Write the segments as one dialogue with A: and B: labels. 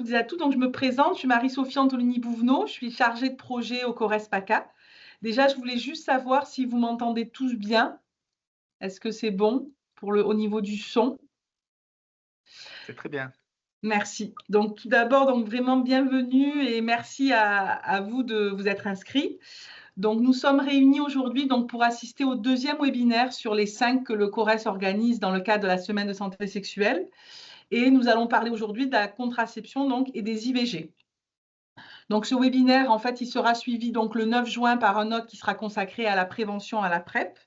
A: toutes et à tous. Donc, je me présente, je suis Marie-Sophie Antolini-Bouvenot, je suis chargée de projet au CORES PACA. Déjà, je voulais juste savoir si vous m'entendez tous bien. Est-ce que c'est bon au niveau du son?
B: C'est très bien.
A: Merci. Donc, tout d'abord, donc vraiment bienvenue et merci à vous de vous être inscrits. Donc, nous sommes réunis aujourd'hui donc, pour assister au deuxième webinaire sur les 5 que le CORES organise dans le cadre de la semaine de santé sexuelle. Et nous allons parler aujourd'hui de la contraception donc, et des IVG. Donc, ce webinaire, en fait, il sera suivi donc, le 9 juin par un autre qui sera consacré à la prévention à la PrEP,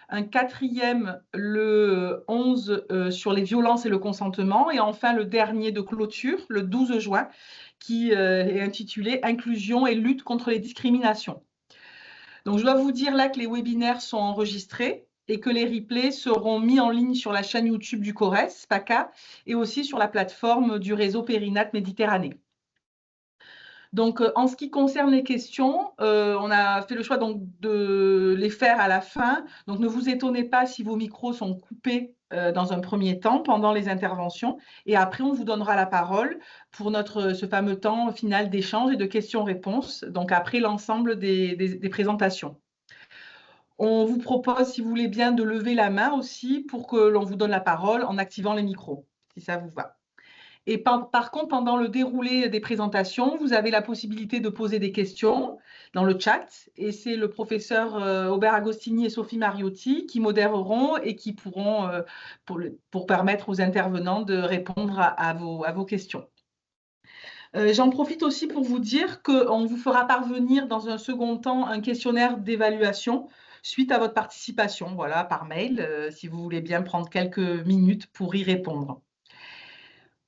A: un quatrième le 11 sur les violences et le consentement, et enfin le dernier de clôture, le 12 juin, qui est intitulé « Inclusion et lutte contre les discriminations ». Donc, je dois vous dire là que les webinaires sont enregistrés et que les replays seront mis en ligne sur la chaîne YouTube du CORES, PACA, et aussi sur la plateforme du réseau Périnate Méditerranée. Donc, en ce qui concerne les questions, on a fait le choix donc, de les faire à la fin. Donc, ne vous étonnez pas si vos micros sont coupés dans un premier temps, pendant les interventions. Et après, on vous donnera la parole pour ce fameux temps final d'échange et de questions-réponses, donc après l'ensemble des présentations. On vous propose, si vous voulez bien, de lever la main aussi pour que l'on vous donne la parole en activant les micros, si ça vous va. Et par contre, pendant le déroulé des présentations, vous avez la possibilité de poser des questions dans le chat. Et c'est le professeur Aubert Agostini et Sophie Mariotti qui modéreront et qui pourront, pour permettre aux intervenants de répondre à vos questions. J'en profite aussi pour vous dire qu'on vous fera parvenir dans un second temps un questionnaire d'évaluation suite à votre participation, voilà, par mail, si vous voulez bien prendre quelques minutes pour y répondre.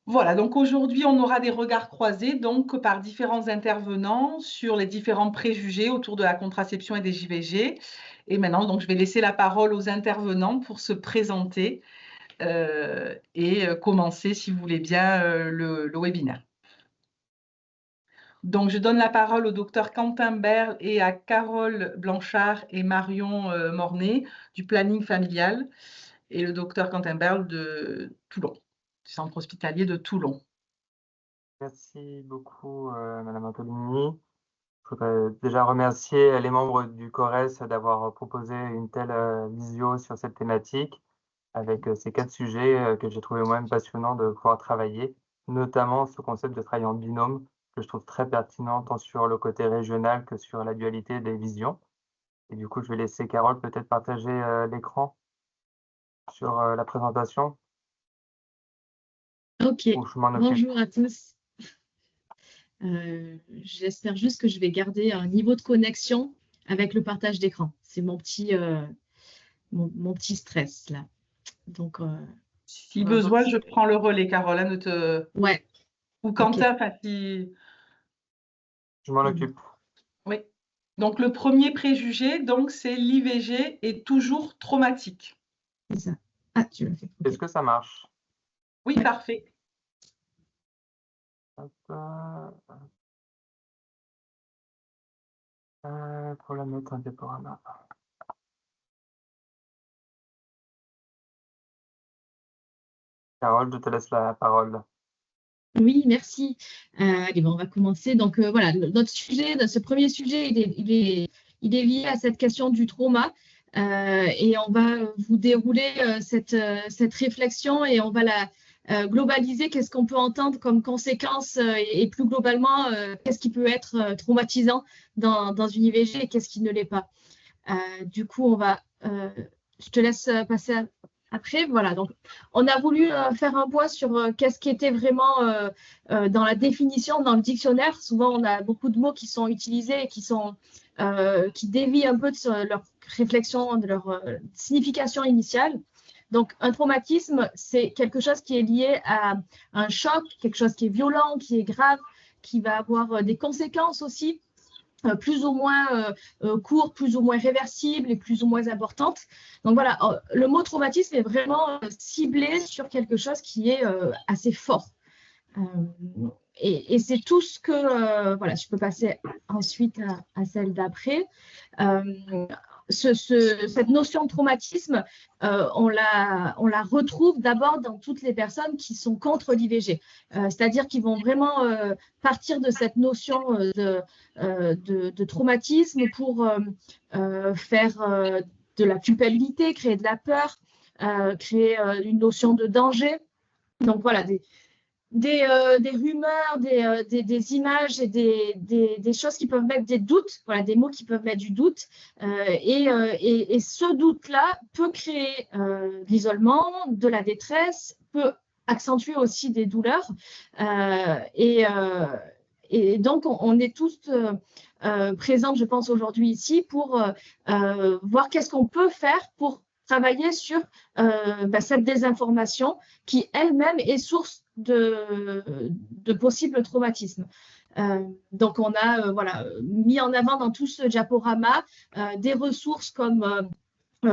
A: Voilà, donc aujourd'hui, on aura des regards croisés donc par différents intervenants sur les différents préjugés autour de la contraception et des JVG. Et maintenant, donc, je vais laisser la parole aux intervenants pour se présenter et commencer, si vous voulez bien, le webinaire. Donc, je donne la parole au docteur Quentin Berle et à Carole Blanchard et Marion Mornay du planning familial et le docteur Quentin Berle de Toulon, du centre hospitalier de Toulon.
C: Merci beaucoup, Madame Antolini. Je voudrais déjà remercier les membres du CORES d'avoir proposé une telle visio sur cette thématique, avec ces 4 sujets que j'ai trouvé moi-même passionnants de pouvoir travailler, notamment ce concept de travail en binôme, que je trouve très pertinent tant sur le côté régional que sur la dualité des visions. Et du coup, je vais laisser Carole peut-être partager l'écran sur la présentation.
D: Ok,
C: Ou je m'en occupe.
D: bonjour à tous. J'espère juste que je vais garder un niveau de connexion avec le partage d'écran. C'est mon petit stress là. Donc,
A: si besoin, je prends le relais, Carole.
D: Ouais.
A: Ou Quentin, okay. Si...
C: Je m'en occupe.
A: Oui. Donc, le premier préjugé, donc, c'est l'IVG est toujours traumatique.
D: C'est ça. Ah, tu l'as fait. Okay.
C: Est-ce que ça marche?
A: Oui, ouais. Parfait.
C: Hop, pour la mettre un diaporama. Carole, je te laisse la parole.
D: Oui, merci. Allez, bon, on va commencer. Donc, voilà, notre sujet, ce premier sujet, il est lié à cette question du trauma. Et on va vous dérouler cette réflexion et on va la globaliser. Qu'est-ce qu'on peut entendre comme conséquence et plus globalement, qu'est-ce qui peut être traumatisant dans une IVG et qu'est-ce qui ne l'est pas. Du coup, je te laisse passer après. Voilà, donc on a voulu faire un point sur qu'est-ce qui était vraiment dans la définition, dans le dictionnaire. Souvent, on a beaucoup de mots qui sont utilisés et qui dévient un peu de leur réflexion, de leur signification initiale. Donc, un traumatisme, c'est quelque chose qui est lié à un choc, quelque chose qui est violent, qui est grave, qui va avoir des conséquences aussi, plus ou moins courtes, plus ou moins réversibles et plus ou moins importantes. Donc voilà, le mot traumatisme est vraiment ciblé sur quelque chose qui est assez fort. Et c'est tout ce que... voilà, je peux passer ensuite à celle d'après. cette notion de traumatisme, on la retrouve d'abord dans toutes les personnes qui sont contre l'IVG, c'est-à-dire qui vont vraiment partir de cette notion de traumatisme pour faire de la culpabilité, créer de la peur, créer une notion de danger. Donc voilà, des rumeurs, des images et des choses qui peuvent mettre des doutes, voilà, des mots qui peuvent mettre du doute. Et ce doute-là peut créer de l'isolement, de la détresse, peut accentuer aussi des douleurs. Et donc, on est tous présents, je pense, aujourd'hui ici pour voir qu'est-ce qu'on peut faire pour travailler sur cette désinformation qui elle-même est source de possibles traumatismes. Donc, on a mis en avant dans tout ce diaporama des ressources comme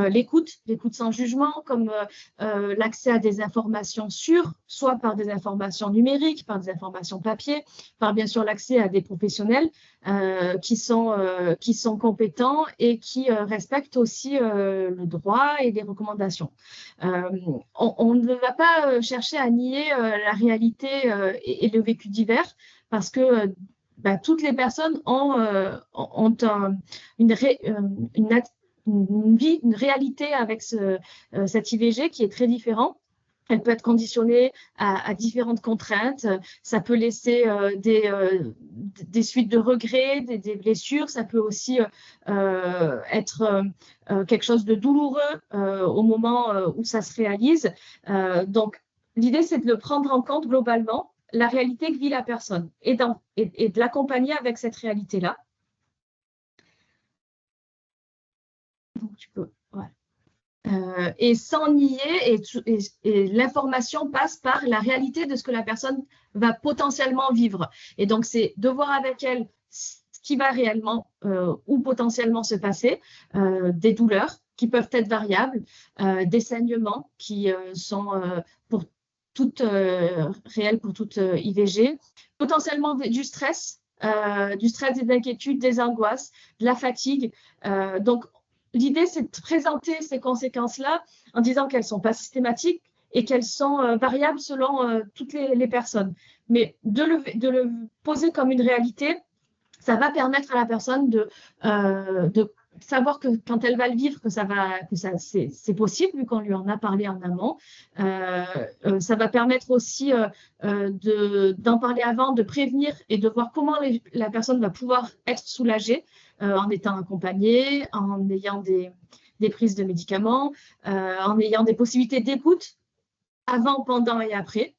D: l'écoute sans jugement, comme l'accès à des informations sûres, soit par des informations numériques, par des informations papier, par bien sûr l'accès à des professionnels qui sont compétents et qui respectent aussi le droit et les recommandations. On ne va pas chercher à nier la réalité et le vécu divers parce que toutes les personnes ont une vie, une réalité avec cette IVG qui est très différente. Elle peut être conditionnée à différentes contraintes. Ça peut laisser des suites de regrets, des blessures. Ça peut aussi être quelque chose de douloureux au moment où ça se réalise. Donc, l'idée, c'est de le prendre en compte globalement, la réalité que vit la personne et de l'accompagner avec cette réalité-là. Donc, tu peux, ouais. Et sans nier, et l'information passe par la réalité de ce que la personne va potentiellement vivre. Et donc, c'est de voir avec elle ce qui va réellement ou potentiellement se passer, des douleurs qui peuvent être variables, des saignements qui sont pour toutes réels pour toute IVG, potentiellement du stress et des inquiétudes, des angoisses, de la fatigue. Donc, l'idée, c'est de présenter ces conséquences-là en disant qu'elles ne sont pas systématiques et qu'elles sont variables selon toutes les personnes. Mais de le poser comme une réalité, ça va permettre à la personne de savoir que quand elle va le vivre, c'est possible, vu qu'on lui en a parlé en amont. Ça va permettre aussi d'en parler avant, de prévenir et de voir comment la personne va pouvoir être soulagée en étant accompagnée, en ayant des prises de médicaments, en ayant des possibilités d'écoute avant, pendant et après.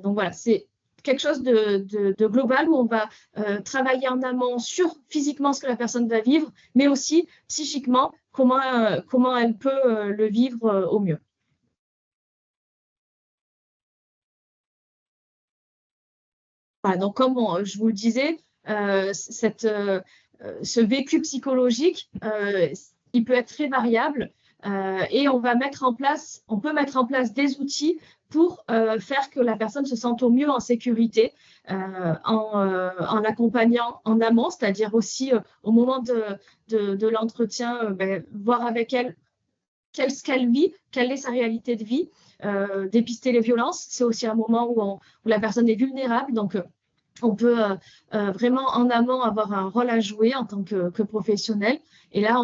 D: Donc voilà, c'est quelque chose de global où on va travailler en amont sur physiquement ce que la personne va vivre, mais aussi psychiquement comment elle peut le vivre au mieux. Voilà, donc comme je vous le disais, ce vécu psychologique, il peut être très variable et on peut mettre en place des outils pour faire que la personne se sente au mieux en sécurité, en l'accompagnant en amont, c'est-à-dire aussi au moment de l'entretien, voir avec elle ce qu'elle vit, quelle est sa réalité de vie, dépister les violences. C'est aussi un moment où la personne est vulnérable, donc on peut vraiment en amont avoir un rôle à jouer en tant que professionnel. Et là,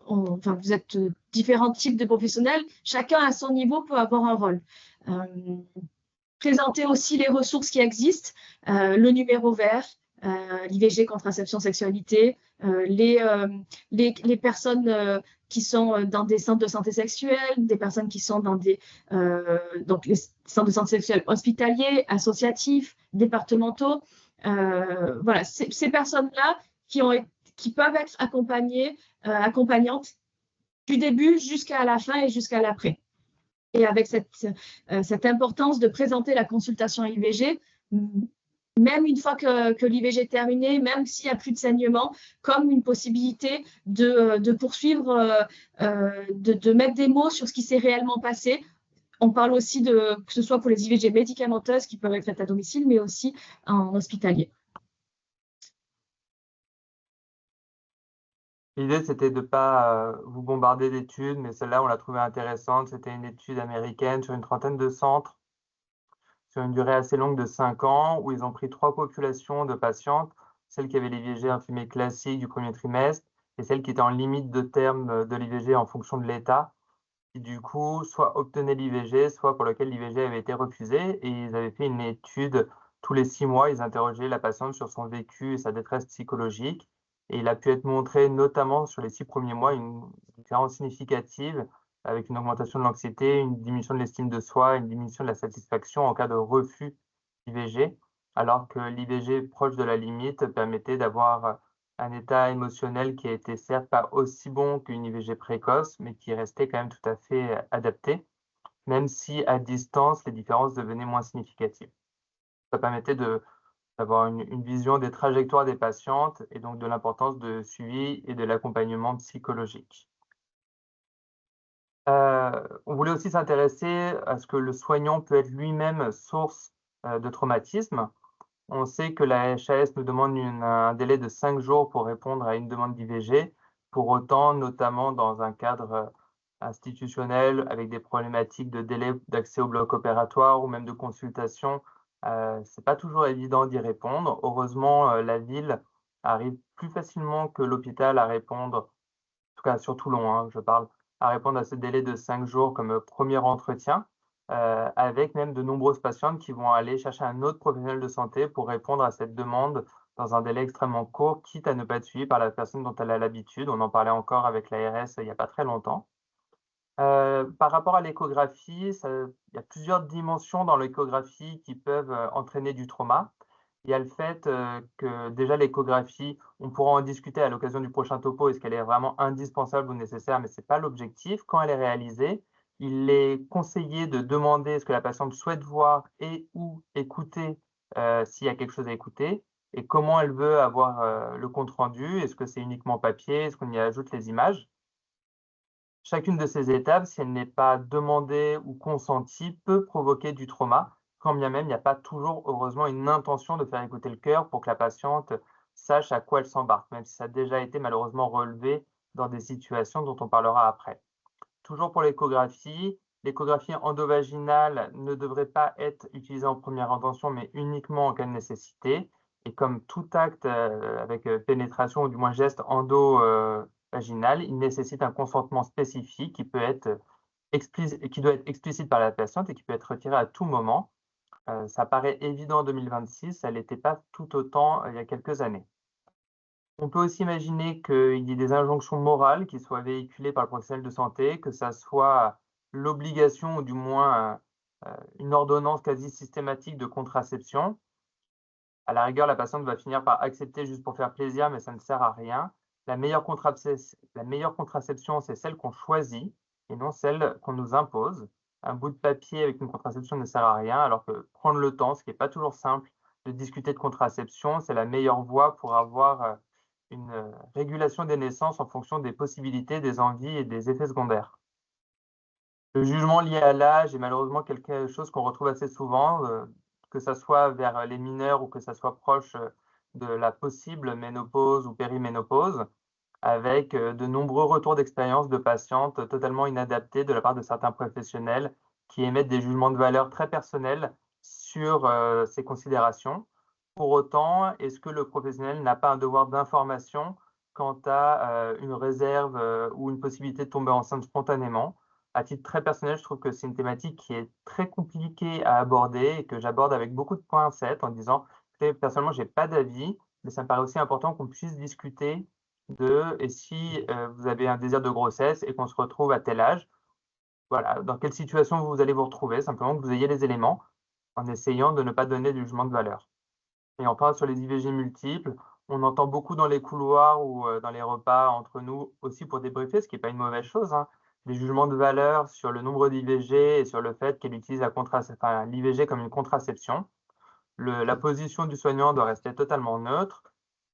D: vous êtes différents types de professionnels, chacun à son niveau peut avoir un rôle. Présenter aussi les ressources qui existent, le numéro vert, l'IVG, contraception, sexualité, les personnes qui sont dans des centres de santé sexuelle, des personnes qui sont dans donc les centres de santé sexuelle hospitaliers, associatifs, départementaux. Voilà, ces personnes-là qui peuvent être accompagnantes du début jusqu'à la fin et jusqu'à l'après. Et avec cette importance de présenter la consultation IVG, même une fois que l'IVG est terminée, même s'il n'y a plus de saignement, comme une possibilité de poursuivre, de mettre des mots sur ce qui s'est réellement passé. On parle aussi que ce soit pour les IVG médicamenteuses qui peuvent être faites à domicile, mais aussi en hospitalier.
C: L'idée, c'était de ne pas vous bombarder d'études, mais celle-là, on l'a trouvée intéressante. C'était une étude américaine sur une trentaine de centres, sur une durée assez longue de 5 ans, où ils ont pris 3 populations de patientes, celles qui avaient l'IVG infirmier classique du premier trimestre et celles qui étaient en limite de terme de l'IVG en fonction de l'état, qui du coup soit obtenaient l'IVG, soit pour lequel l'IVG avait été refusé. Et ils avaient fait une étude tous les 6 mois, ils interrogeaient la patiente sur son vécu et sa détresse psychologique. Et il a pu être montré, notamment sur les 6 premiers mois, une différence significative avec une augmentation de l'anxiété, une diminution de l'estime de soi, une diminution de la satisfaction en cas de refus d'IVG, alors que l'IVG proche de la limite permettait d'avoir un état émotionnel qui était certes pas aussi bon qu'une IVG précoce, mais qui restait quand même tout à fait adapté, même si à distance, les différences devenaient moins significatives. Ça permettait d'avoir une vision des trajectoires des patientes et donc de l'importance de suivi et de l'accompagnement psychologique. On voulait aussi s'intéresser à ce que le soignant peut être lui-même source de traumatisme. On sait que la HAS nous demande un délai de 5 jours pour répondre à une demande d'IVG. Pour autant, notamment dans un cadre institutionnel avec des problématiques de délai d'accès au bloc opératoire ou même de consultation, c'est pas toujours évident d'y répondre. Heureusement, la ville arrive plus facilement que l'hôpital à répondre, en tout cas sur Toulon, hein, je parle, à répondre à ce délai de 5 jours comme premier entretien, avec même de nombreuses patientes qui vont aller chercher un autre professionnel de santé pour répondre à cette demande dans un délai extrêmement court, quitte à ne pas être suivie par la personne dont elle a l'habitude. On en parlait encore avec l'ARS il n'y a pas très longtemps. Par rapport à l'échographie, il y a plusieurs dimensions dans l'échographie qui peuvent entraîner du trauma. Il y a le fait que déjà l'échographie, on pourra en discuter à l'occasion du prochain topo, est-ce qu'elle est vraiment indispensable ou nécessaire, mais ce n'est pas l'objectif. Quand elle est réalisée, il est conseillé de demander ce que la patiente souhaite voir et ou écouter s'il y a quelque chose à écouter et comment elle veut avoir le compte-rendu. Est-ce que c'est uniquement papier? Est-ce qu'on y ajoute les images? Chacune de ces étapes, si elle n'est pas demandée ou consentie, peut provoquer du trauma, quand bien même il n'y a pas toujours, heureusement, une intention de faire écouter le cœur pour que la patiente sache à quoi elle s'embarque, même si ça a déjà été malheureusement relevé dans des situations dont on parlera après. Toujours pour l'échographie endovaginale ne devrait pas être utilisée en première intention, mais uniquement en cas de nécessité. Et comme tout acte avec pénétration ou du moins geste endovaginal, il nécessite un consentement spécifique qui peut être qui doit être explicite par la patiente et qui peut être retiré à tout moment. Ça paraît évident en 2026, ça ne l'était pas tout autant il y a quelques années. On peut aussi imaginer qu'il y ait des injonctions morales qui soient véhiculées par le professionnel de santé, que ça soit l'obligation ou du moins une ordonnance quasi systématique de contraception. À la rigueur, la patiente va finir par accepter juste pour faire plaisir, mais ça ne sert à rien. La meilleure contraception, c'est celle qu'on choisit et non celle qu'on nous impose. Un bout de papier avec une contraception ne sert à rien, alors que prendre le temps, ce qui n'est pas toujours simple, de discuter de contraception, c'est la meilleure voie pour avoir une régulation des naissances en fonction des possibilités, des envies et des effets secondaires. Le jugement lié à l'âge est malheureusement quelque chose qu'on retrouve assez souvent, que ça soit vers les mineurs ou que ça soit proche de la possible ménopause ou périménopause, avec de nombreux retours d'expérience de patientes totalement inadaptées de la part de certains professionnels qui émettent des jugements de valeur très personnels sur ces considérations. Pour autant, est-ce que le professionnel n'a pas un devoir d'information quant à une réserve ou une possibilité de tomber enceinte spontanément? À titre très personnel, je trouve que c'est une thématique qui est très compliquée à aborder et que j'aborde avec beaucoup de pincettes en disant, écoutez, personnellement, je n'ai pas d'avis, mais ça me paraît aussi important qu'on puisse discuter et si vous avez un désir de grossesse et qu'on se retrouve à tel âge, voilà, dans quelle situation vous allez vous retrouver, simplement que vous ayez les éléments en essayant de ne pas donner de jugement de valeur. Et enfin, sur les IVG multiples, on entend beaucoup dans les couloirs ou dans les repas entre nous aussi pour débriefer, ce qui n'est pas une mauvaise chose, hein, des jugements de valeur sur le nombre d'IVG et sur le fait qu'elle utilise l'IVG comme une contraception. La position du soignant doit rester totalement neutre.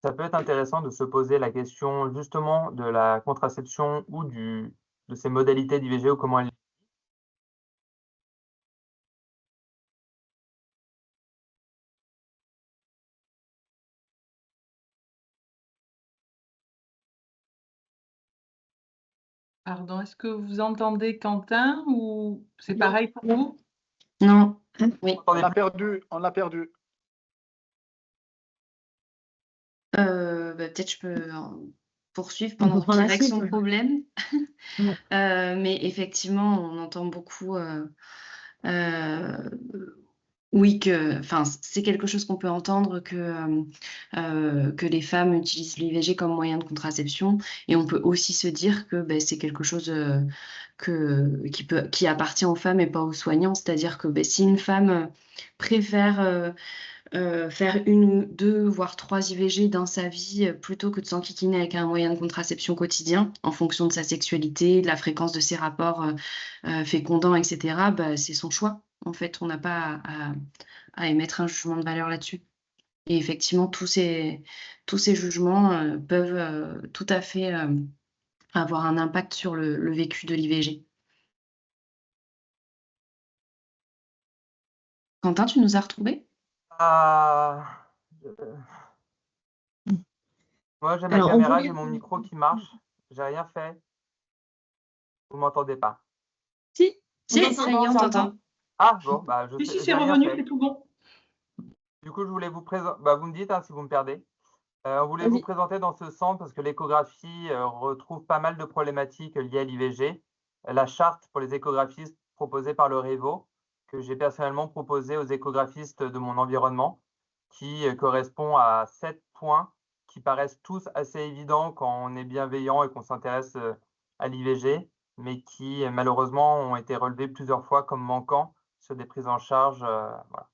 C: Ça peut être intéressant de se poser la question justement de la contraception ou de ses modalités d'IVG ou comment elle
A: Pardon, est-ce que vous entendez Quentin ou c'est
D: Non.
A: pareil pour vous?
E: Non, oui.
B: On l'a perdu, on l'a perdu.
E: Peut-être je peux poursuivre
D: On peut
E: pendant
D: prendre
E: qu'il
D: la
E: règle
D: suite,
E: son
D: ouais.
E: problème.
D: Ouais.
E: Mais effectivement, on entend beaucoup, oui, c'est quelque chose qu'on peut entendre que les femmes utilisent l'IVG comme moyen de contraception, et on peut aussi se dire que c'est quelque chose qui appartient aux femmes et pas aux soignants. C'est-à-dire que si une femme préfère faire 1 ou 2, voire 3 IVG dans sa vie, plutôt que de s'enquiquiner avec un moyen de contraception quotidien, en fonction de sa sexualité, de la fréquence de ses rapports fécondants, etc., c'est son choix. En fait, on n'a pas à émettre un jugement de valeur là-dessus. Et effectivement, tous ces jugements peuvent tout à fait avoir un impact sur le vécu de l'IVG. Quentin, tu nous as retrouvés?
C: Ah, moi, j'ai ma
D: Alors, on
C: caméra,
D: voulait...
C: j'ai mon micro qui marche. J'ai rien fait. Vous m'entendez pas?
D: Si,
E: Si,
D: on
E: ça
D: entend.
E: y est, on t'entend.
C: Ah bon, bah
A: Si, c'est
C: j'ai rien
A: revenu,
C: fait.
A: c'est tout bon.
C: Du coup, je voulais vous présenter. Bah, vous me dites si vous me perdez. On voulait vous
D: Vas-y.
C: présenter dans ce centre parce que l'échographie retrouve pas mal de problématiques liées à l'IVG. La charte pour les échographistes proposée par le Révo, que j'ai personnellement proposée aux échographistes de mon environnement, qui correspond à 7 points qui paraissent tous assez évidents quand on est bienveillant et qu'on s'intéresse à l'IVG, mais qui malheureusement ont été relevés plusieurs fois comme manquants sur des prises en charge. Voilà.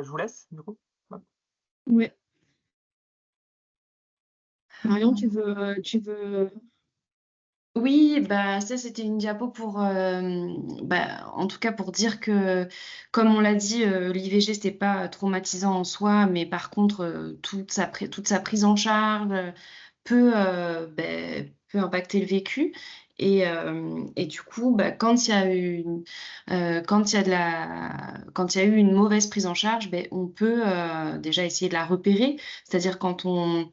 C: Je vous laisse, du coup.
D: Ouais. Marion, tu veux...
E: Oui, ça c'était une diapo pour, en tout cas pour dire que, comme on l'a dit, l'IVG c'était pas traumatisant en soi, mais par contre toute sa prise en charge peut peut impacter le vécu. Et du coup, quand il y a eu quand il y a eu une mauvaise prise en charge, on peut déjà essayer de la repérer. C'est-à-dire quand on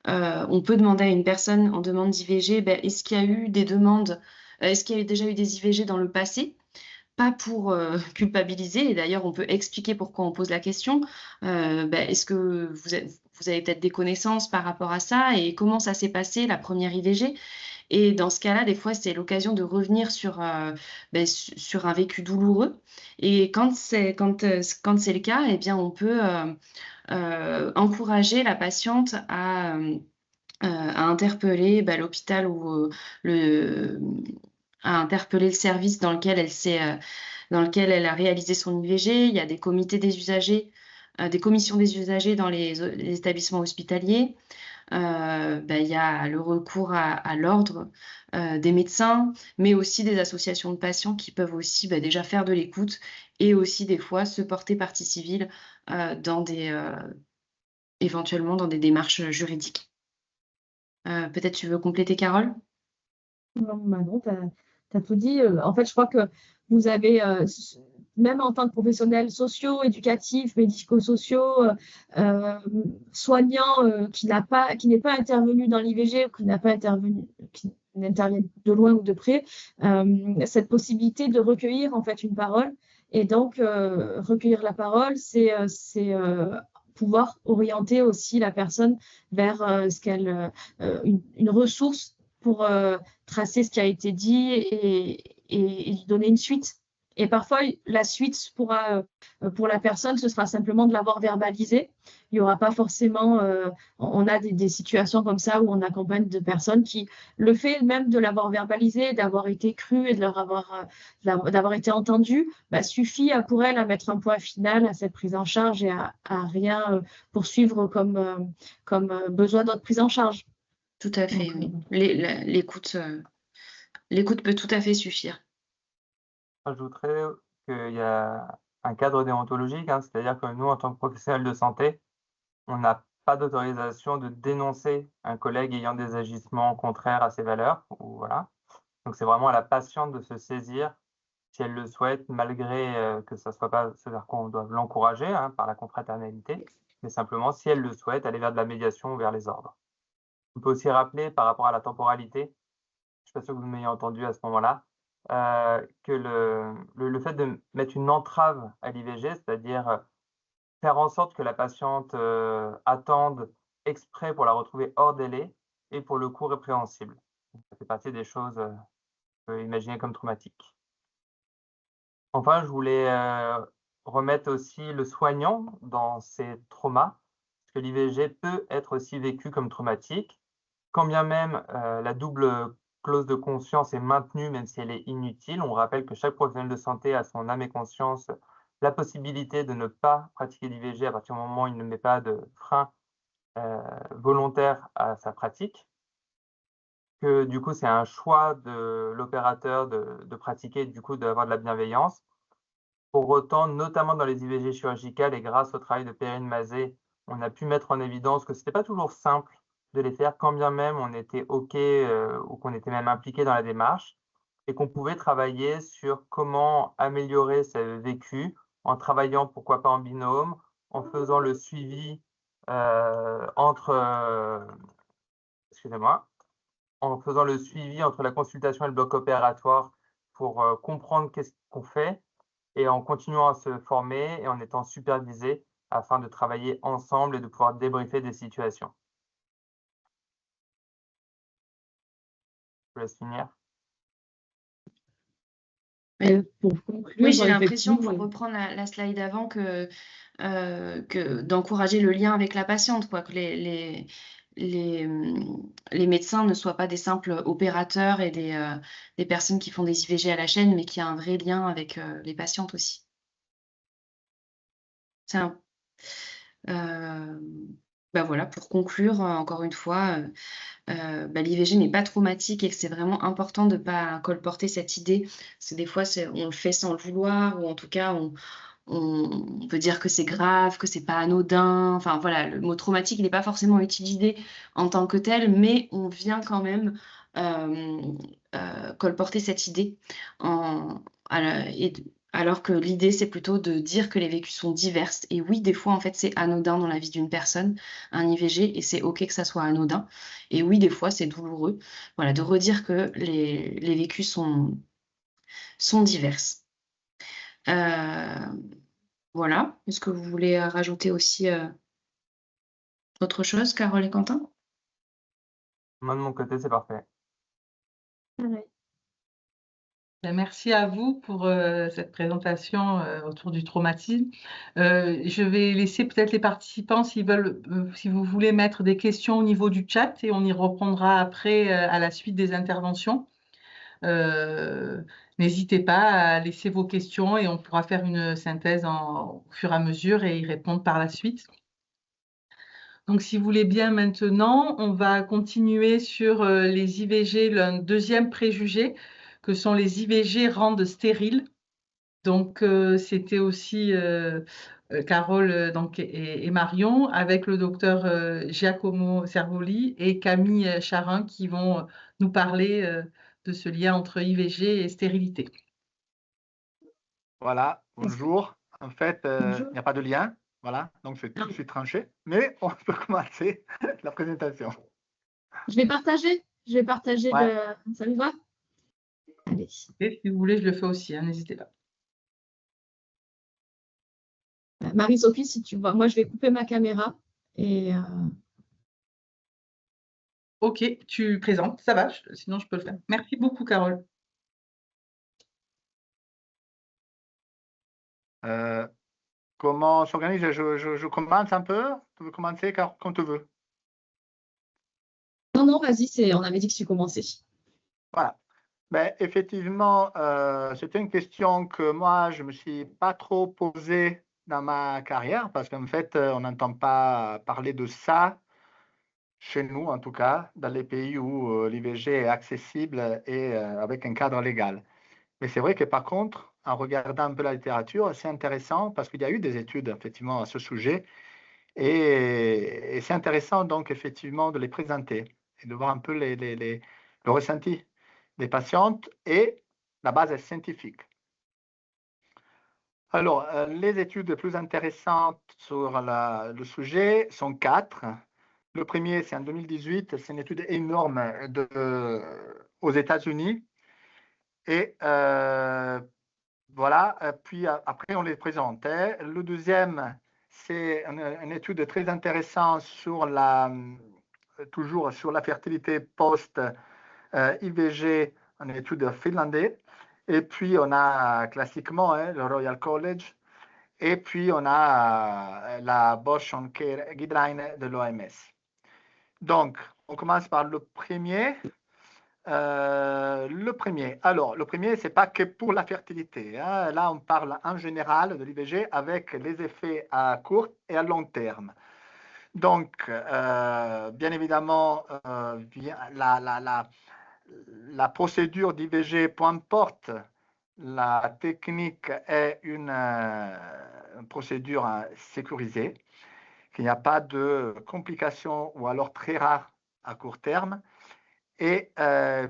E: peut demander à une personne en demande d'IVG, est-ce qu'il y a eu des demandes, est-ce qu'il y a déjà eu des IVG dans le passé? Pas pour culpabiliser, et d'ailleurs on peut expliquer pourquoi on pose la question. Est-ce que vous avez peut-être des connaissances par rapport à ça, et comment ça s'est passé la première IVG? Et dans ce cas-là, des fois, c'est l'occasion de revenir sur un vécu douloureux. Et quand c'est le cas, eh bien, on peut encourager la patiente à interpeller l'hôpital ou à interpeller le service dans lequel dans lequel elle a réalisé son IVG. Il y a des comités des usagers, des commissions des usagers dans les établissements hospitaliers. Il y a le recours à l'ordre des médecins, mais aussi des associations de patients qui peuvent aussi déjà faire de l'écoute, et aussi des fois se porter partie civile éventuellement dans des démarches juridiques. Peut-être tu veux compléter, Carole?
D: Non, tu as tout dit. En fait, je crois que vous avez, même en tant que professionnels sociaux, éducatifs, médico-sociaux, soignants, qui n'est pas intervenu dans l'IVG, ou qui n'intervient de loin ou de près, cette possibilité de recueillir en fait une parole. Et donc, recueillir la parole, c'est pouvoir orienter aussi la personne vers une ressource pour tracer ce qui a été dit et lui donner une suite. Et parfois, la suite pour la personne, ce sera simplement de l'avoir verbalisé. Il n'y aura pas forcément... on a des situations comme ça où on accompagne de personnes qui, le fait même de l'avoir verbalisé, d'avoir été cru et d'avoir été entendu, suffit pour elle à mettre un point final à cette prise en charge et à rien poursuivre comme besoin d'autre prise en charge.
E: Tout à fait, oui. L'écoute peut tout à fait suffire.
C: J'ajouterais qu'il y a un cadre déontologique, c'est-à-dire que nous, en tant que professionnels de santé, on n'a pas d'autorisation de dénoncer un collègue ayant des agissements contraires à ses valeurs. Voilà. Donc, c'est vraiment à la patiente de se saisir, si elle le souhaite, malgré que ça ne soit pas, c'est-à-dire qu'on doit l'encourager par la confraternité, mais simplement, si elle le souhaite, aller vers de la médiation ou vers les ordres. On peut aussi rappeler par rapport à la temporalité, je ne suis pas sûr que vous m'ayez entendu à ce moment-là, que le fait de mettre une entrave à l'IVG, c'est-à-dire faire en sorte que la patiente attende exprès pour la retrouver hors délai, est pour le coup répréhensible. Ça fait partie des choses qu'on peut imaginer comme traumatiques. Enfin, je voulais remettre aussi le soignant dans ces traumas, parce que l'IVG peut être aussi vécu comme traumatique, quand bien même la double clause de conscience est maintenue, même si elle est inutile. On rappelle que chaque professionnel de santé a son âme et conscience la possibilité de ne pas pratiquer l'IVG à partir du moment où il ne met pas de frein volontaire à sa pratique. Que du coup, c'est un choix de l'opérateur de pratiquer, du coup, d'avoir de la bienveillance. Pour autant, notamment dans les IVG chirurgicales et grâce au travail de Perrine Mazet, on a pu mettre en évidence que ce n'était pas toujours simple de les faire, quand bien même on était OK ou qu'on était même impliqué dans la démarche, et qu'on pouvait travailler sur comment améliorer ce vécu en travaillant, pourquoi pas en binôme, en faisant le suivi excusez-moi, en faisant le suivi entre la consultation et le bloc opératoire pour comprendre qu'est-ce qu'on fait et en continuant à se former et en étant supervisé afin de travailler ensemble et de pouvoir débriefer des situations. Je vous laisse finir.
D: Pour conclure,
E: Oui, j'ai l'impression,
D: effectivement,
E: pour reprendre la slide d'avant, que d'encourager le lien avec la patiente, quoi, que les médecins ne soient pas des simples opérateurs et des personnes qui font des IVG à la chaîne, mais qu'il y a un vrai lien avec les patientes aussi. C'est voilà, pour conclure, encore une fois, l'IVG n'est pas traumatique et que c'est vraiment important de ne pas colporter cette idée. Parce que des fois, on le fait sans le vouloir, ou en tout cas, on peut dire que c'est grave, que c'est pas anodin. Enfin voilà, le mot traumatique, il n'est pas forcément utilisé en tant que tel, mais on vient quand même colporter cette idée alors que l'idée, c'est plutôt de dire que les vécus sont diverses. Et oui, des fois, en fait, c'est anodin dans la vie d'une personne, un IVG, et c'est OK que ça soit anodin. Et oui, des fois, c'est douloureux. Voilà, de redire que les vécus sont diverses. Voilà. Est-ce que vous voulez rajouter aussi autre chose, Carole et Quentin?
C: Moi, de mon côté, c'est parfait.
A: Ben, merci à vous pour cette présentation autour du traumatisme. Je vais laisser peut-être les participants s'ils veulent, si vous voulez mettre des questions au niveau du chat et on y reprendra après à la suite des interventions. N'hésitez pas à laisser vos questions et on pourra faire une synthèse au fur et à mesure et y répondre par la suite. Donc, si vous voulez bien maintenant, on va continuer sur les IVG, le deuxième préjugé, que sont les IVG rendent stériles. Donc, c'était aussi Carole et Marion avec le docteur Giacomo Servoli et Camille Charin qui vont nous parler de ce lien entre IVG et stérilité.
B: Voilà, bonjour. En fait,
D: Bonjour.
B: il n'y a pas de lien. Voilà, donc c'est tout de suite tranché. Mais on peut commencer la présentation.
D: Je vais partager.
B: Ouais.
D: Ça vous va? Allez.
A: Et si vous voulez, je le fais aussi, hein, n'hésitez pas.
D: Marie-Sophie, si tu vois, moi je vais couper ma caméra et
A: Ok, tu présentes, ça va, sinon je peux le faire. Merci beaucoup, Carole.
B: Comment s'organise? Je commence un peu. Tu veux commencer quand tu veux.
D: non, vas-y, on avait dit que tu commençais.
B: Voilà. Ben, effectivement, c'était une question que moi, je ne me suis pas trop posée dans ma carrière parce qu'en fait, on n'entend pas parler de ça chez nous, en tout cas, dans les pays où l'IVG est accessible et avec un cadre légal. Mais c'est vrai que par contre, en regardant un peu la littérature, c'est intéressant parce qu'il y a eu des études effectivement à ce sujet et c'est intéressant donc effectivement de les présenter et de voir un peu le ressenti des patientes et la base scientifique. Alors, les études les plus intéressantes sur le sujet sont 4. Le premier, c'est en 2018, c'est une étude énorme aux États-Unis. Et voilà, puis après, on les présentait. Le deuxième, c'est une étude très intéressante sur toujours sur la fertilité post-IVG, une étude finlandaise. Et puis, on a classiquement le Royal College. Et puis, on a la Bosch on Care Guideline de l'OMS. Donc, on commence par le premier. Alors, le premier, ce n'est pas que pour la fertilité. Hein. Là, on parle en général de l'IVG avec les effets à court et à long terme. Donc, bien évidemment, la procédure d'IVG, peu importe la technique, est une procédure sécurisée, qu'il n'y a pas de complications ou alors très rares à court terme. Et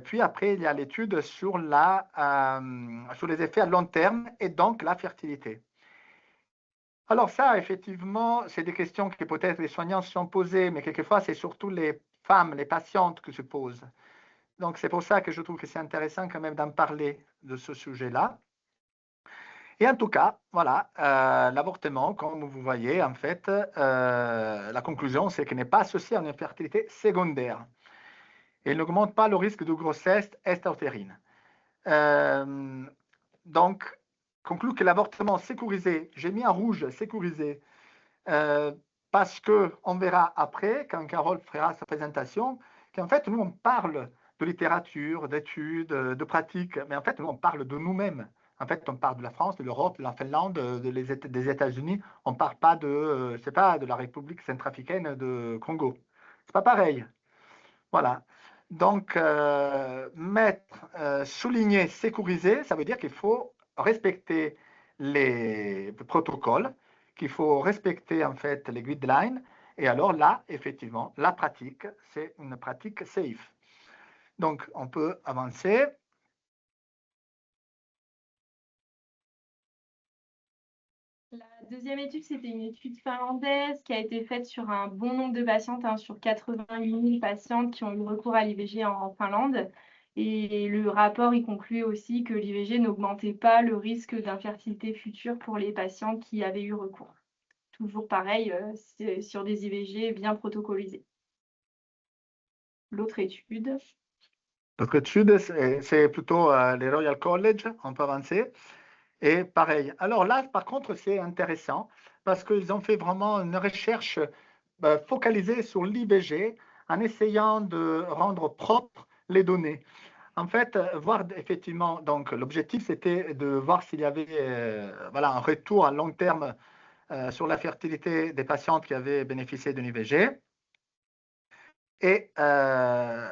B: puis après, il y a l'étude sur les effets à long terme et donc la fertilité. Alors ça, effectivement, c'est des questions que peut-être les soignants se sont posées, mais quelquefois, c'est surtout les femmes, les patientes que se posent. Donc c'est pour ça que je trouve que c'est intéressant quand même d'en parler de ce sujet-là. Et en tout cas, voilà, l'avortement, comme vous voyez, en fait, la conclusion, c'est qu'il n'est pas associé à une infertilité secondaire. Et il n'augmente pas le risque de grossesse extra-utérine. Donc, conclut que l'avortement sécurisé, j'ai mis en rouge sécurisé, parce qu'on verra après, quand Carole fera sa présentation, qu'en fait, nous, on parle de littérature, d'études, de pratiques, mais en fait, nous, on parle de nous-mêmes. En fait, on parle de la France, de l'Europe, de la Finlande, des États-Unis. On ne parle pas de la République centrafricaine de Congo. C'est pas pareil. Voilà. Donc, souligner, sécuriser, ça veut dire qu'il faut respecter les protocoles, qu'il faut respecter en fait les guidelines. Et alors là, effectivement, la pratique, c'est une pratique safe. Donc, on peut avancer.
F: La deuxième étude, c'était une étude finlandaise qui a été faite sur un bon nombre de patientes, hein, sur 88 000 patientes qui ont eu recours à l'IVG en Finlande. Et le rapport y concluait aussi que l'IVG n'augmentait pas le risque d'infertilité future pour les patientes qui avaient eu recours. Toujours pareil, sur des IVG bien protocolisés. L'autre étude.
B: L'autre étude, c'est plutôt les Royal College, on peut avancer. Et pareil. Alors là, par contre, c'est intéressant parce qu'ils ont fait vraiment une recherche focalisée sur l'IVG en essayant de rendre propres les données. En fait, voir effectivement, donc l'objectif c'était de voir s'il y avait voilà, un retour à long terme sur la fertilité des patientes qui avaient bénéficié d'une IVG. Et on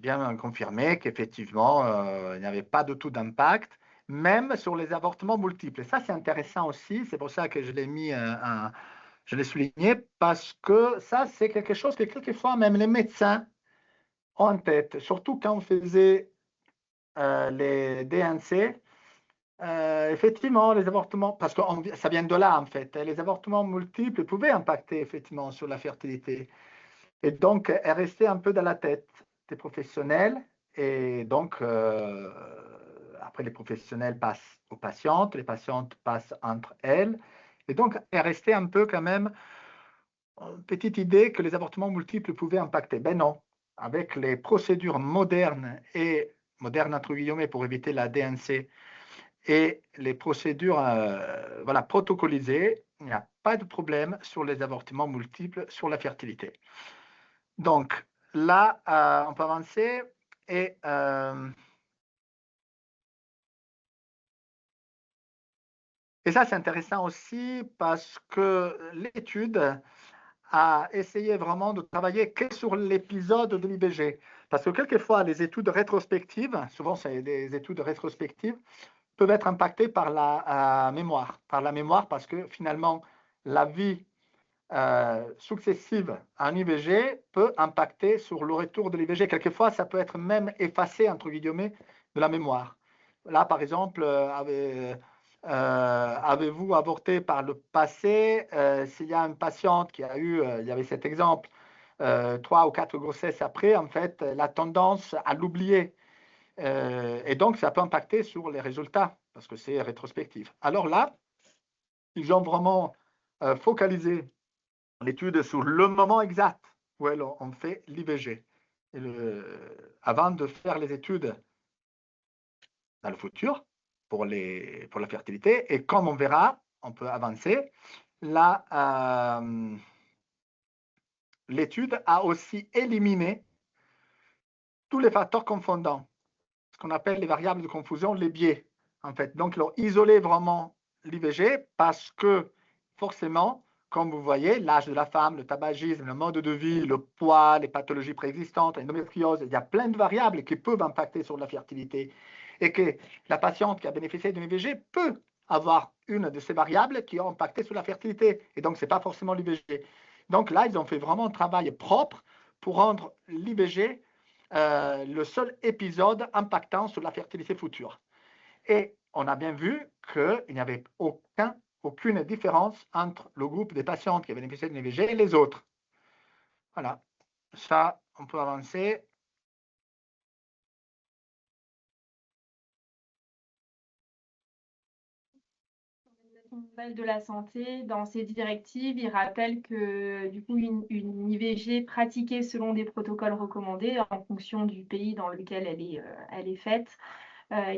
B: bien confirmé qu'effectivement, il n'y avait pas du tout d'impact, même sur les avortements multiples. Et ça, c'est intéressant aussi. C'est pour ça que je l'ai mis, je l'ai souligné, parce que ça, c'est quelque chose que quelquefois, même les médecins ont en tête, surtout quand on faisait les DNC. Effectivement, les avortements, parce que ça vient de là en fait, les avortements multiples pouvaient impacter effectivement sur la fertilité. Et donc, elle restait un peu dans la tête des professionnels. Et donc, après, les professionnels passent aux patientes, les patientes passent entre elles. Et donc, elle restait un peu quand même une petite idée que les avortements multiples pouvaient impacter. Ben non, avec les procédures modernes et modernes entre guillemets pour éviter la DNC et les procédures voilà, protocolisées, il n'y a pas de problème sur les avortements multiples sur la fertilité. Donc là, on peut avancer et ça, c'est intéressant aussi parce que l'étude a essayé vraiment de travailler que sur l'épisode de l'IVG. Parce que quelquefois, les études rétrospectives, souvent c'est des études rétrospectives, peuvent être impactées par la mémoire. Par la mémoire parce que finalement, la vie successive à un IVG peut impacter sur le retour de l'IVG. Quelquefois, ça peut être même effacé, entre guillemets, de la mémoire. Là, par exemple, avez-vous avorté par le passé? S'il y a une patiente qui a eu, il y avait cet exemple, 3 ou 4 grossesses après, en fait, la tendance à l'oublier. Et donc, ça peut impacter sur les résultats parce que c'est rétrospectif. Alors là, ils ont vraiment focalisé l'étude sur le moment exact où on fait l'IVG. Avant de faire les études dans le futur pour la fertilité. Et comme on verra, on peut avancer. L'étude a aussi éliminé tous les facteurs confondants, ce qu'on appelle les variables de confusion, les biais, en fait. Donc, ils ont isolé vraiment l'IVG parce que, forcément, comme vous voyez, l'âge de la femme, le tabagisme, le mode de vie, le poids, les pathologies préexistantes, l'endométriose, il y a plein de variables qui peuvent impacter sur la fertilité. Et que la patiente qui a bénéficié d'une IVG peut avoir une de ces variables qui ont impacté sur la fertilité. Et donc, ce n'est pas forcément l'IVG. Donc là, ils ont fait vraiment un travail propre pour rendre l'IVG le seul épisode impactant sur la fertilité future. Et on a bien vu qu'il n'y avait aucune différence entre le groupe des patientes qui avaient bénéficié d'une IVG et les autres. Voilà, ça, on peut avancer.
F: Mondiale de la santé, dans ses directives, il rappelle que du coup, une IVG pratiquée selon des protocoles recommandés en fonction du pays dans lequel elle est faite,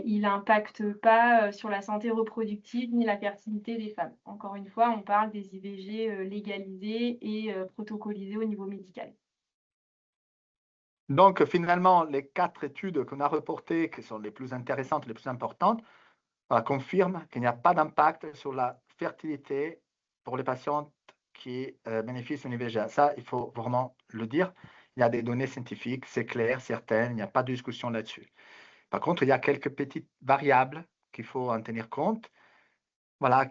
F: il n'impacte pas sur la santé reproductive ni la fertilité des femmes. Encore une fois, on parle des IVG légalisées et protocolisées au niveau médical.
B: Donc, finalement, les 4 études qu'on a reportées, qui sont les plus intéressantes, les plus importantes, confirment qu'il n'y a pas d'impact sur la fertilité pour les patientes qui bénéficient d'une IVG. Ça, il faut vraiment le dire. Il y a des données scientifiques, c'est clair, certaines, il n'y a pas de discussion là-dessus. Par contre, il y a quelques petites variables qu'il faut en tenir compte,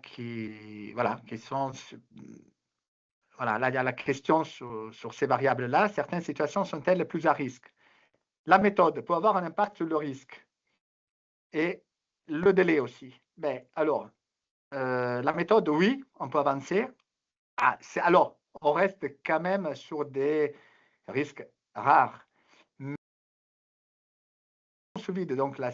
B: qui sont... Voilà, là, il y a la question sur ces variables-là. Certaines situations sont-elles plus à risque? La méthode peut avoir un impact sur le risque et le délai aussi. Alors, la méthode, oui, on peut avancer. Alors, on reste quand même sur des risques rares. Donc, la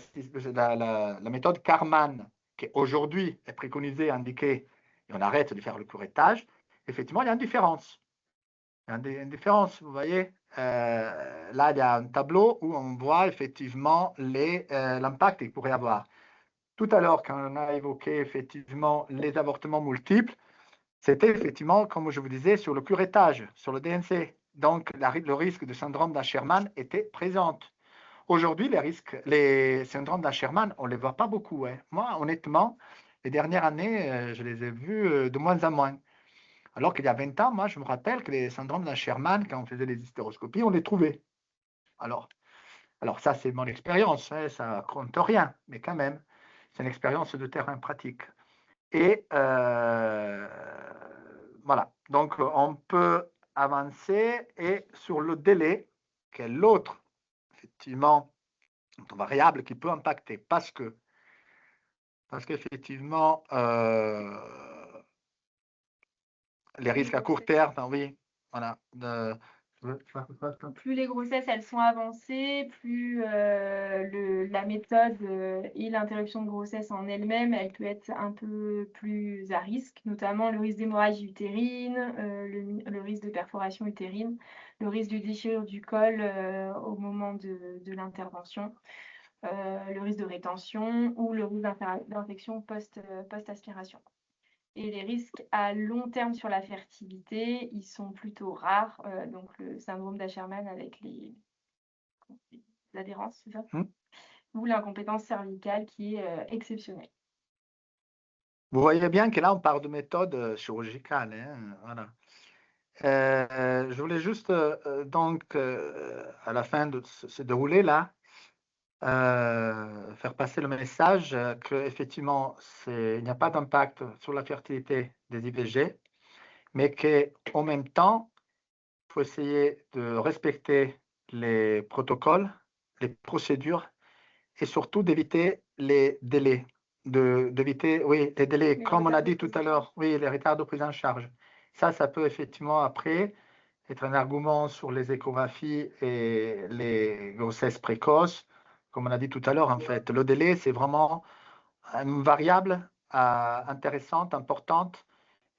B: méthode Karman, qui aujourd'hui est préconisée, indiquée, et on arrête de faire le curettage, effectivement, il y a une différence. Il y a une différence, vous voyez. Là, il y a un tableau où on voit effectivement l'impact qu'il pourrait avoir. Tout à l'heure, quand on a évoqué effectivement les avortements multiples, c'était effectivement, comme je vous disais, sur le curettage, sur le DNC. Donc, le risque de syndrome d'Asherman était présent. Aujourd'hui, les syndromes d'Asherman, on ne les voit pas beaucoup. Hein. Moi, honnêtement, les dernières années, je les ai vus de moins en moins. Alors qu'il y a 20 ans, moi, je me rappelle que les syndromes d'Asherman, quand on faisait les hystéroscopies, on les trouvait. Alors ça, c'est mon expérience, hein, ça ne compte rien, mais quand même, c'est une expérience de terrain pratique. Et voilà, donc on peut avancer. Et sur le délai, qui est l'autre, effectivement, variable qui peut impacter, parce qu'effectivement, les risques à court terme, oui, voilà.
F: Plus les grossesses elles sont avancées, plus la méthode et l'interruption de grossesse en elle-même, elle peut être un peu plus à risque, notamment le risque d'hémorragie utérine, le risque de perforation utérine, le risque de déchirure du col au moment de l'intervention, le risque de rétention ou le risque d'infection post-aspiration. Et les risques à long terme sur la fertilité, ils sont plutôt rares. Donc le syndrome d'Asherman avec les adhérences, c'est ça ou l'incompétence cervicale qui est exceptionnelle.
B: Vous voyez bien que là, on parle de méthode chirurgicale. Hein, voilà. Je voulais juste, à la fin de ce déroulé-là, faire passer le message qu'effectivement, il n'y a pas d'impact sur la fertilité des IVG, mais qu'en même temps, il faut essayer de respecter les protocoles, les procédures et surtout d'éviter les délais. d'éviter, oui, les délais,
F: Les
B: comme on a
F: retards de
B: dit tout
F: prise
B: à
F: en
B: l'heure,
F: charge.
B: oui, les retards de prise en charge. Ça peut effectivement après être un argument sur les échographies et les grossesses précoces. Comme on a dit tout à l'heure, en fait, le délai, c'est vraiment une variable intéressante, importante,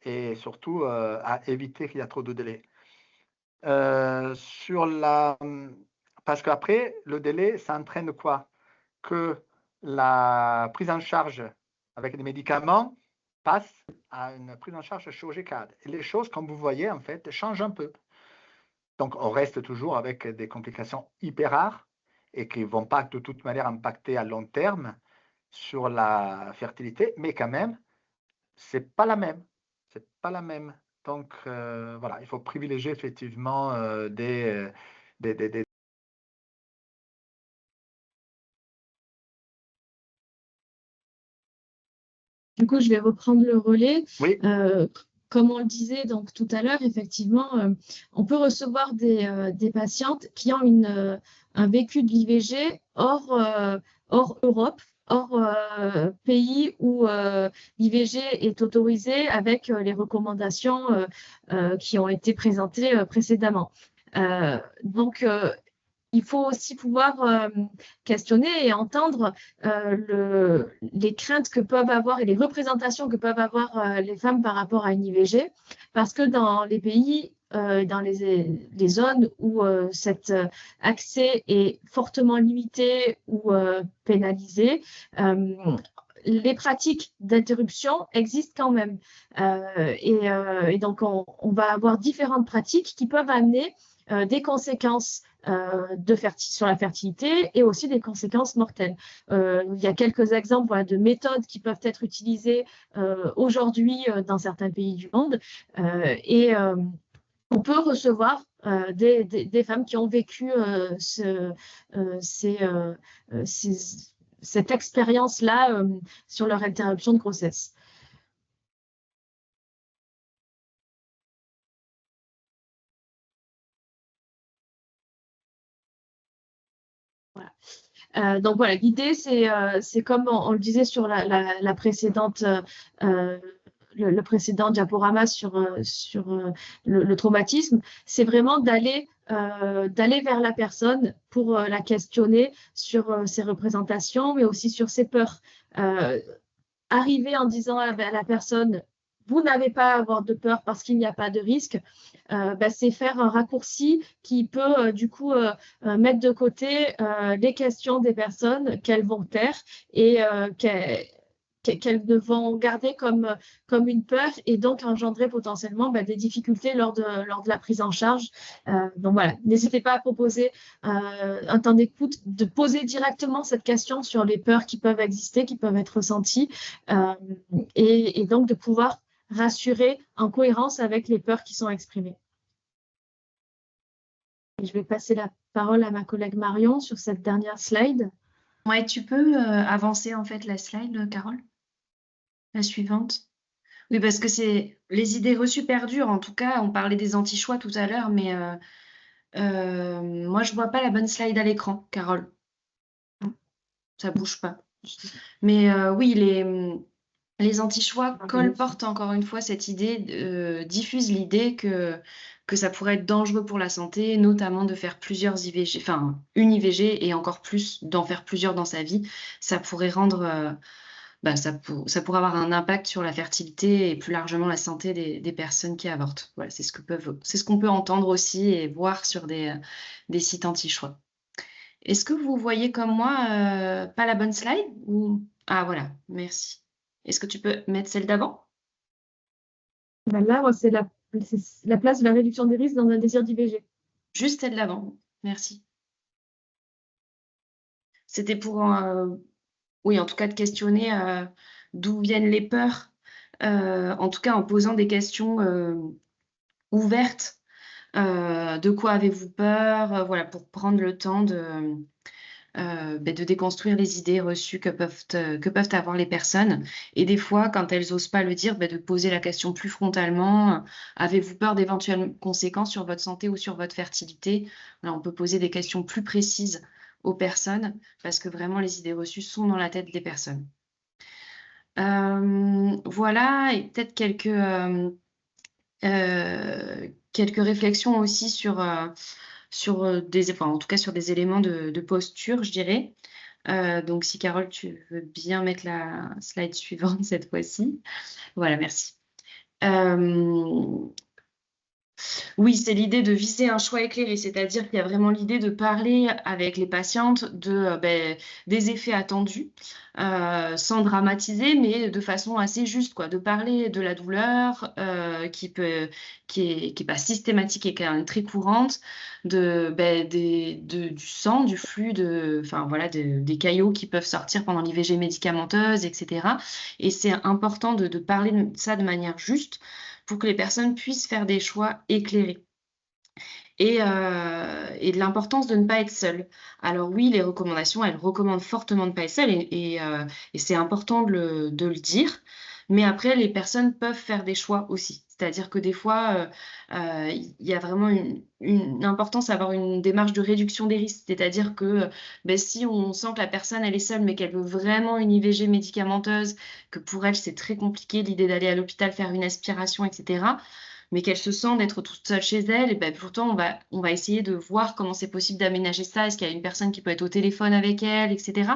B: et surtout à éviter qu'il y ait trop de délai. Parce qu'après, le délai, ça entraîne quoi? Que la prise en charge avec des médicaments passe à une prise en charge chirurgicale. Et les choses, comme vous voyez, en fait, changent un peu. Donc, on reste toujours avec des complications hyper rares et qui ne vont pas de toute manière impacter à long terme sur la fertilité, mais quand même, c'est pas la même. C'est pas la même. Donc, voilà, il faut privilégier effectivement des
D: Du coup, je vais reprendre le relais.
B: Oui,
D: Comme on le disait donc tout à l'heure, effectivement, on peut recevoir des patientes qui ont un vécu de l'IVG hors Europe, hors pays où l'IVG est autorisé avec les recommandations qui ont été présentées précédemment. Donc, il faut aussi pouvoir questionner et entendre les craintes que peuvent avoir et les représentations que peuvent avoir les femmes par rapport à une IVG, parce que dans les pays, dans les zones où cet accès est fortement limité ou pénalisé, les pratiques d'interruption existent quand même. Et donc, on va avoir différentes pratiques qui peuvent amener des conséquences sur la fertilité et aussi des conséquences mortelles. Il y a quelques exemples voilà, de méthodes qui peuvent être utilisées aujourd'hui dans certains pays du monde et on peut recevoir des femmes qui ont vécu cette expérience-là sur leur interruption de grossesse. Donc voilà, l'idée, c'est comme on le disait sur la précédente, le précédent diaporama sur le traumatisme, c'est vraiment d'aller vers la personne pour la questionner sur ses représentations, mais aussi sur ses peurs. Arriver en disant à la personne, vous n'avez pas à avoir de peur parce qu'il n'y a pas de risque, c'est faire un raccourci qui peut du coup mettre de côté les questions des personnes qu'elles vont taire et qu'elles vont garder comme une peur et donc engendrer potentiellement des difficultés lors de la prise en charge. Donc voilà, n'hésitez pas à proposer un temps d'écoute, de poser directement cette question sur les peurs qui peuvent exister, qui peuvent être ressenties, et donc de pouvoir rassurer en cohérence avec les peurs qui sont exprimées. Et je vais passer la parole à ma collègue Marion sur cette dernière slide.
E: Ouais, tu peux avancer en fait la slide, Carole? La suivante. Oui, parce que c'est les idées reçues perdurent. En tout cas, on parlait des anti-choix tout à l'heure, mais moi, je vois pas la bonne slide à l'écran, Carole. Ça bouge pas. Mais oui, les anti-choix colportent encore une fois cette idée, diffusent l'idée que ça pourrait être dangereux pour la santé, notamment de faire plusieurs IVG, enfin une IVG et encore plus d'en faire plusieurs dans sa vie. Ça pourrait rendre ça pourrait avoir un impact sur la fertilité et plus largement la santé des personnes qui avortent. Voilà, c'est ce qu'on peut entendre aussi et voir sur des sites anti-choix. Est-ce que vous voyez comme moi pas la bonne slide ou... Ah voilà, merci. Est-ce que tu peux mettre celle d'avant?
D: Là, c'est la place de la réduction des risques dans un désir d'IVG.
E: Juste celle d'avant, merci. C'était pour... oui, en tout cas, de questionner d'où viennent les peurs, en tout cas en posant des questions ouvertes. De quoi avez-vous peur? Voilà, pour prendre le temps de déconstruire les idées reçues que peuvent avoir les personnes. Et des fois, quand elles n'osent pas le dire, de poser la question plus frontalement. Avez-vous peur d'éventuelles conséquences sur votre santé ou sur votre fertilité? Là, on peut poser des questions plus précises aux personnes parce que vraiment les idées reçues sont dans la tête des personnes. Voilà, et peut-être quelques réflexions aussi sur en tout cas sur des éléments de posture, je dirais. Donc, si Carole, tu veux bien mettre la slide suivante cette fois-ci. Voilà, merci. Oui, c'est l'idée de viser un choix éclairé, c'est-à-dire qu'il y a vraiment l'idée de parler avec les patientes des effets attendus, sans dramatiser, mais de façon assez juste, quoi, de parler de la douleur qui est pas systématique et qui est très courante, du sang, du flux, des caillots qui peuvent sortir pendant l'IVG médicamenteuse, etc. Et c'est important de parler de ça de manière juste, pour que les personnes puissent faire des choix éclairés. Et de l'importance de ne pas être seule. Alors oui, les recommandations, elles recommandent fortement de ne pas être seule et c'est important de le dire. Mais après, les personnes peuvent faire des choix aussi. C'est-à-dire que des fois, il y a vraiment une importance à avoir une démarche de réduction des risques. C'est-à-dire que si on sent que la personne, elle est seule, mais qu'elle veut vraiment une IVG médicamenteuse, que pour elle, c'est très compliqué l'idée d'aller à l'hôpital faire une aspiration, etc., mais qu'elle se sent d'être toute seule chez elle, et ben pourtant on va essayer de voir comment c'est possible d'aménager ça. Est-ce qu'il y a une personne qui peut être au téléphone avec elle, etc.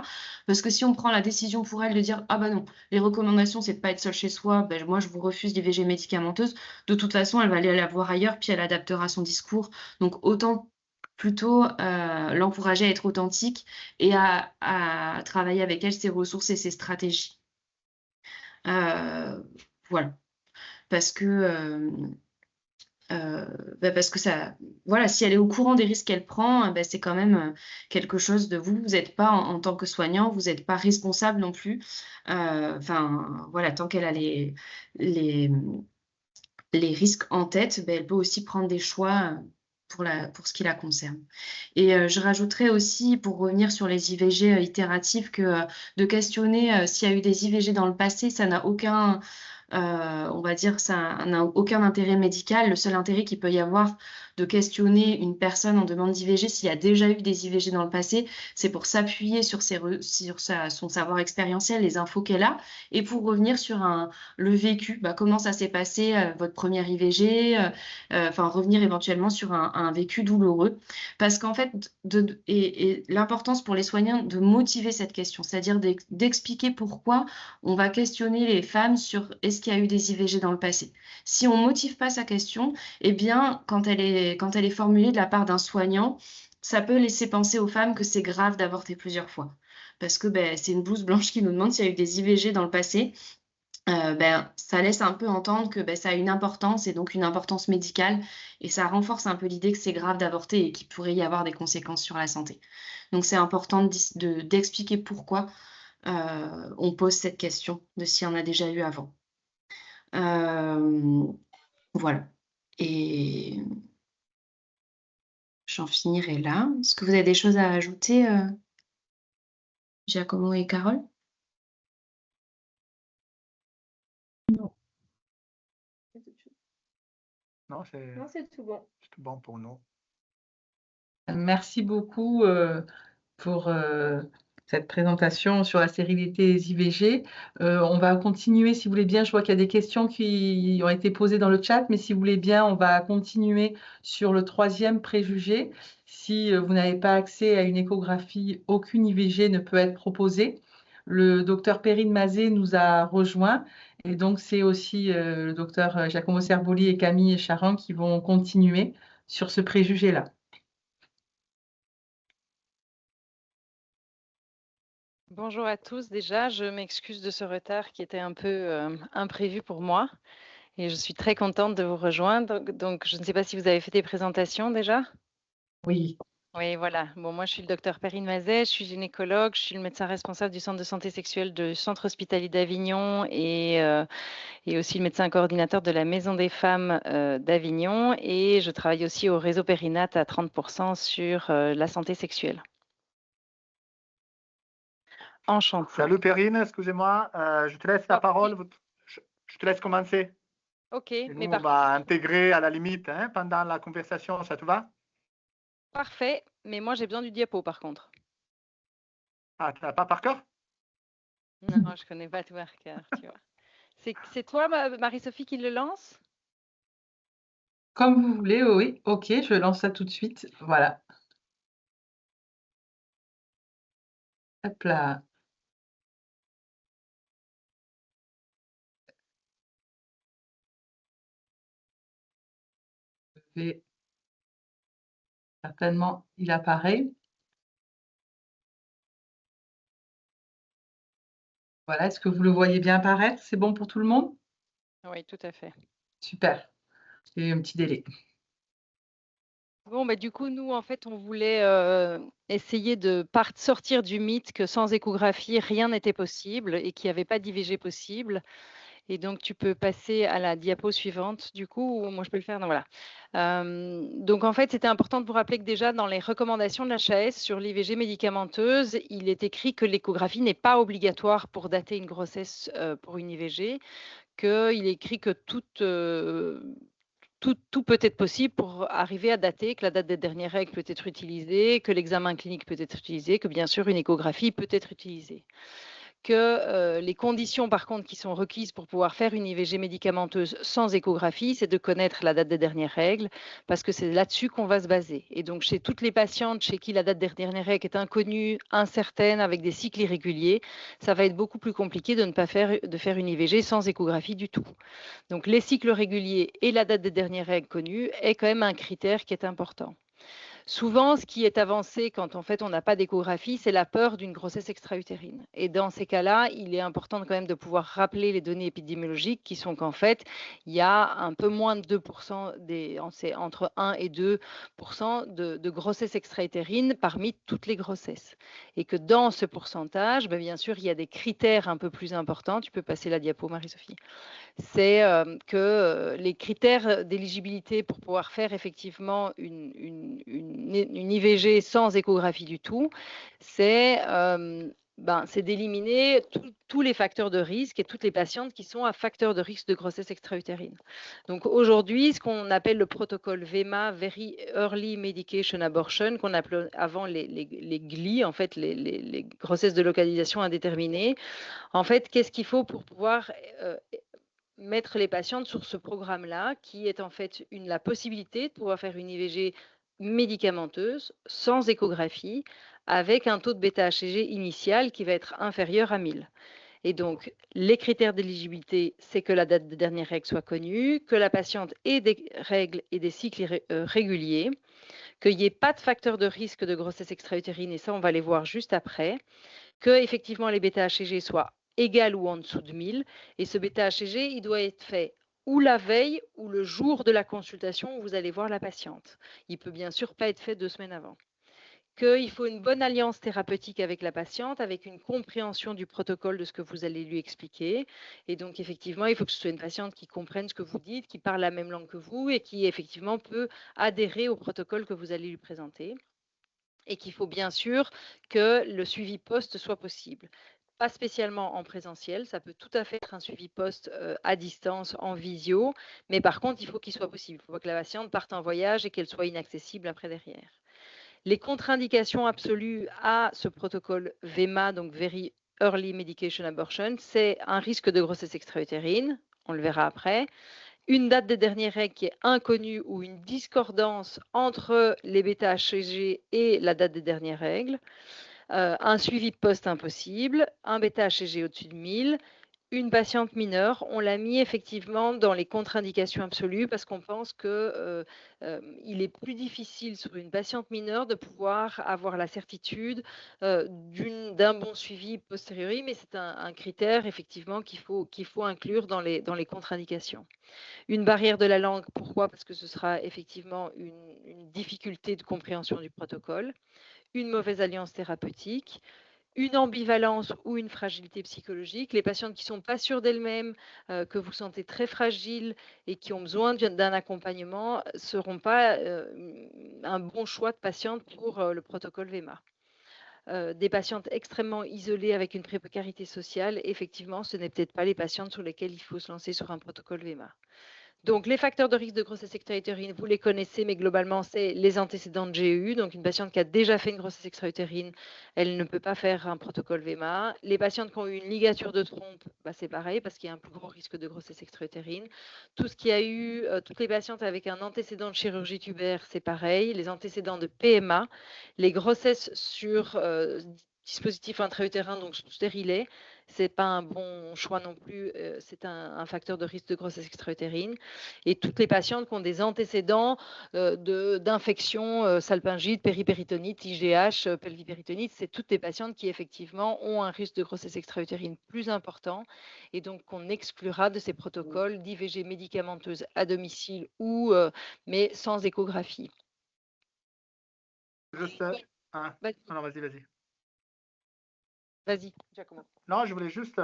E: Parce que si on prend la décision pour elle de dire ah bah non, les recommandations c'est de pas être seule chez soi, ben moi je vous refuse l'IVG médicamenteuse, de toute façon elle va aller la voir ailleurs, puis elle adaptera son discours. Donc autant plutôt l'encourager à être authentique et à travailler avec elle ses ressources et ses stratégies. Voilà. Parce que parce que ça, voilà, si elle est au courant des risques qu'elle prend, c'est quand même quelque chose de vous n'êtes pas en tant que soignant, vous n'êtes pas responsable non plus. Enfin, voilà, tant qu'elle a les risques en tête, elle peut aussi prendre des choix pour ce qui la concerne. Et je rajouterais aussi, pour revenir sur les IVG itératives, que de questionner s'il y a eu des IVG dans le passé, ça n'a aucun, on va dire, ça n'a aucun intérêt médical. Le seul intérêt qu'il peut y avoir de questionner une personne en demande d'IVG s'il y a déjà eu des IVG dans le passé, c'est pour s'appuyer sur son savoir expérientiel, les infos qu'elle a, et pour revenir sur le vécu, comment ça s'est passé, votre première IVG, enfin revenir éventuellement sur un vécu douloureux. Parce qu'en fait, et l'importance pour les soignants de motiver cette question, c'est-à-dire d'expliquer pourquoi on va questionner les femmes sur est-ce qu'il y a eu des IVG dans le passé. Si on ne motive pas sa question, eh bien, quand elle est formulée de la part d'un soignant, ça peut laisser penser aux femmes que c'est grave d'avorter plusieurs fois. Parce que c'est une blouse blanche qui nous demande s'il y a eu des IVG dans le passé. Ça laisse un peu entendre que ça a une importance et donc une importance médicale, et ça renforce un peu l'idée que c'est grave d'avorter et qu'il pourrait y avoir des conséquences sur la santé. Donc c'est important d'expliquer pourquoi on pose cette question de s'il y en a déjà eu avant. Voilà. Et j'en finirai là. Est-ce que vous avez des choses à ajouter, Giacomo et Carole?
B: Non,
F: c'est tout bon.
B: C'est tout bon pour nous.
A: Merci beaucoup pour cette présentation sur la stérilité des IVG. On va continuer, si vous voulez bien. Je vois qu'il y a des questions qui ont été posées dans le chat, mais si vous voulez bien, on va continuer sur le troisième préjugé. Si vous n'avez pas accès à une échographie, aucune IVG ne peut être proposée. Le docteur Perrine Mazet nous a rejoints, et donc c'est aussi le docteur Giacomo Cerboli et Camille Charan qui vont continuer sur ce préjugé-là.
G: Bonjour à tous. Déjà, je m'excuse de ce retard qui était un peu imprévu pour moi et je suis très contente de vous rejoindre. Donc, je ne sais pas si vous avez fait des présentations déjà.
A: Oui.
G: Oui, voilà. Bon, moi, je suis le docteur Perrine Mazet, je suis gynécologue, je suis le médecin responsable du centre de santé sexuelle du centre hospitalier d'Avignon et aussi le médecin coordinateur de la Maison des femmes d'Avignon, et je travaille aussi au réseau Périnate à 30% sur la santé sexuelle. Enchantée.
B: Salut Perrine, excusez-moi, je te laisse la parole, je te laisse commencer.
G: Ok,
B: Et
G: mais
B: nous, on va intégrer à la limite pendant la conversation, ça te va?
G: Parfait, mais moi j'ai besoin du diapo par contre.
B: Ah, tu n'as pas par cœur?
G: Non, je ne connais pas tout par cœur, tu vois. C'est toi, Marie-Sophie, qui le lance?
A: Comme vous voulez, oui. Ok, je lance ça tout de suite. Voilà. Hop là. Je vais- Certainement, il apparaît. Voilà, est-ce que vous le voyez bien apparaître? C'est bon pour tout le monde?
G: Oui, tout à fait.
A: Super. J'ai eu un petit délai.
G: Bon, bah, du coup, nous, en fait, on voulait essayer de sortir du mythe que sans échographie, rien n'était possible et qu'il n'y avait pas d'IVG possible. Et donc, tu peux passer à la diapo suivante, du coup, ou moi, je peux le faire. Non, voilà. Donc, en fait, c'était important de vous rappeler que déjà, dans les recommandations de l'HAS sur l'IVG médicamenteuse, il est écrit que l'échographie n'est pas obligatoire pour dater une grossesse pour une IVG, qu'il est écrit que tout peut être possible pour arriver à dater, que la date des dernières règles peut être utilisée, que l'examen clinique peut être utilisé, que bien sûr une échographie peut être utilisée. Que les conditions, par contre, qui sont requises pour pouvoir faire une IVG médicamenteuse sans échographie, c'est de connaître la date des dernières règles, parce que c'est là-dessus qu'on va se baser. Et donc, chez toutes les patientes chez qui la date des dernières règles est inconnue, incertaine, avec des cycles irréguliers, ça va être beaucoup plus compliqué de ne pas faire une IVG sans échographie du tout. Donc, les cycles réguliers et la date des dernières règles connues est quand même un critère qui est important. Souvent, ce qui est avancé quand en fait on n'a pas d'échographie, c'est la peur d'une grossesse extra-utérine. Et dans ces cas-là, il est important quand même de pouvoir rappeler les données épidémiologiques qui sont qu'en fait, il y a un peu moins de 2%, c'est entre 1 et 2% de grossesses extra-utérines parmi toutes les grossesses. Et que dans ce pourcentage, bien sûr, il y a des critères un peu plus importants. Tu peux passer la diapo, Marie-Sophie. C'est que les critères d'éligibilité pour pouvoir faire effectivement une IVG sans échographie du tout, c'est d'éliminer tous les facteurs de risque et toutes les patientes qui sont à facteur de risque de grossesse extra-utérine. Donc aujourd'hui, ce qu'on appelle le protocole VEMA, Very Early Medication Abortion, qu'on appelait avant les GLI, en fait les grossesses de localisation indéterminée. En fait, qu'est-ce qu'il faut pour pouvoir mettre les patientes sur ce programme-là, qui est en fait la possibilité de pouvoir faire une IVG médicamenteuse, sans échographie, avec un taux de bêta-HCG initial qui va être inférieur à 1000. Et donc, les critères d'éligibilité, c'est que la date de dernière règle soit connue, que la patiente ait des règles et des cycles réguliers, qu'il n'y ait pas de facteur de risque de grossesse extra-utérine, et ça, on va les voir juste après, que effectivement les bêta-HCG soient égales ou en dessous de 1000. Et ce bêta-HCG, il doit être fait ou la veille ou le jour de la consultation où vous allez voir la patiente. Il peut bien sûr pas être fait 2 semaines avant. Qu'il faut une bonne alliance thérapeutique avec la patiente, avec une compréhension du protocole de ce que vous allez lui expliquer. Et donc, effectivement, il faut que ce soit une patiente qui comprenne ce que vous dites, qui parle la même langue que vous et qui, effectivement, peut adhérer au protocole que vous allez lui présenter. Et qu'il faut bien sûr que le suivi post soit possible. Pas spécialement en présentiel, ça peut tout à fait être un suivi post à distance, en visio, mais par contre, il faut qu'il soit possible. Il faut que la patiente parte en voyage et qu'elle soit inaccessible après derrière. Les contre-indications absolues à ce protocole VEMA, donc Very Early Medication Abortion, c'est un risque de grossesse extra-utérine, on le verra après, une date des dernières règles qui est inconnue ou une discordance entre les bêta-HCG et la date des dernières règles, un suivi post impossible, un bêta-HCG au-dessus de 1000, une patiente mineure, on l'a mis effectivement dans les contre-indications absolues parce qu'on pense qu'il est plus difficile sur une patiente mineure de pouvoir avoir la certitude d'un bon suivi posteriori, mais c'est un critère effectivement qu'il faut inclure dans les contre-indications. Une barrière de la langue, pourquoi? Parce que ce sera effectivement une difficulté de compréhension du protocole, une mauvaise alliance thérapeutique, une ambivalence ou une fragilité psychologique. Les patientes qui ne sont pas sûres d'elles-mêmes, que vous sentez très fragiles et qui ont besoin d'un accompagnement ne seront pas un bon choix de patiente pour le protocole VEMA. Des patientes extrêmement isolées avec une précarité sociale, effectivement, ce n'est peut-être pas les patientes sur lesquelles il faut se lancer sur un protocole VEMA. Donc, les facteurs de risque de grossesse extra-utérine, vous les connaissez, mais globalement, c'est les antécédents de GEU. Donc, une patiente qui a déjà fait une grossesse extra-utérine, elle ne peut pas faire un protocole VMA. Les patientes qui ont eu une ligature de trompe, bah, c'est pareil, parce qu'il y a un plus gros risque de grossesse extra-utérine. Tout ce qui a eu, toutes les patientes avec un antécédent de chirurgie tubaire, c'est pareil. Les antécédents de PMA, les grossesses sur dispositif intra-utérin, donc sous stérilet, c'est pas un bon choix non plus, c'est un facteur de risque de grossesse extra-utérine. Et toutes les patientes qui ont des antécédents d'infection, salpingite, péripéritonite, IGH, pelvipéritonite, c'est toutes les patientes qui effectivement ont un risque de grossesse extra-utérine plus important et donc qu'on exclura de ces protocoles d'IVG médicamenteuse à domicile ou mais sans échographie.
B: Juste, non, vas-y.
G: Vas-y, Giacomo.
B: Non, je voulais juste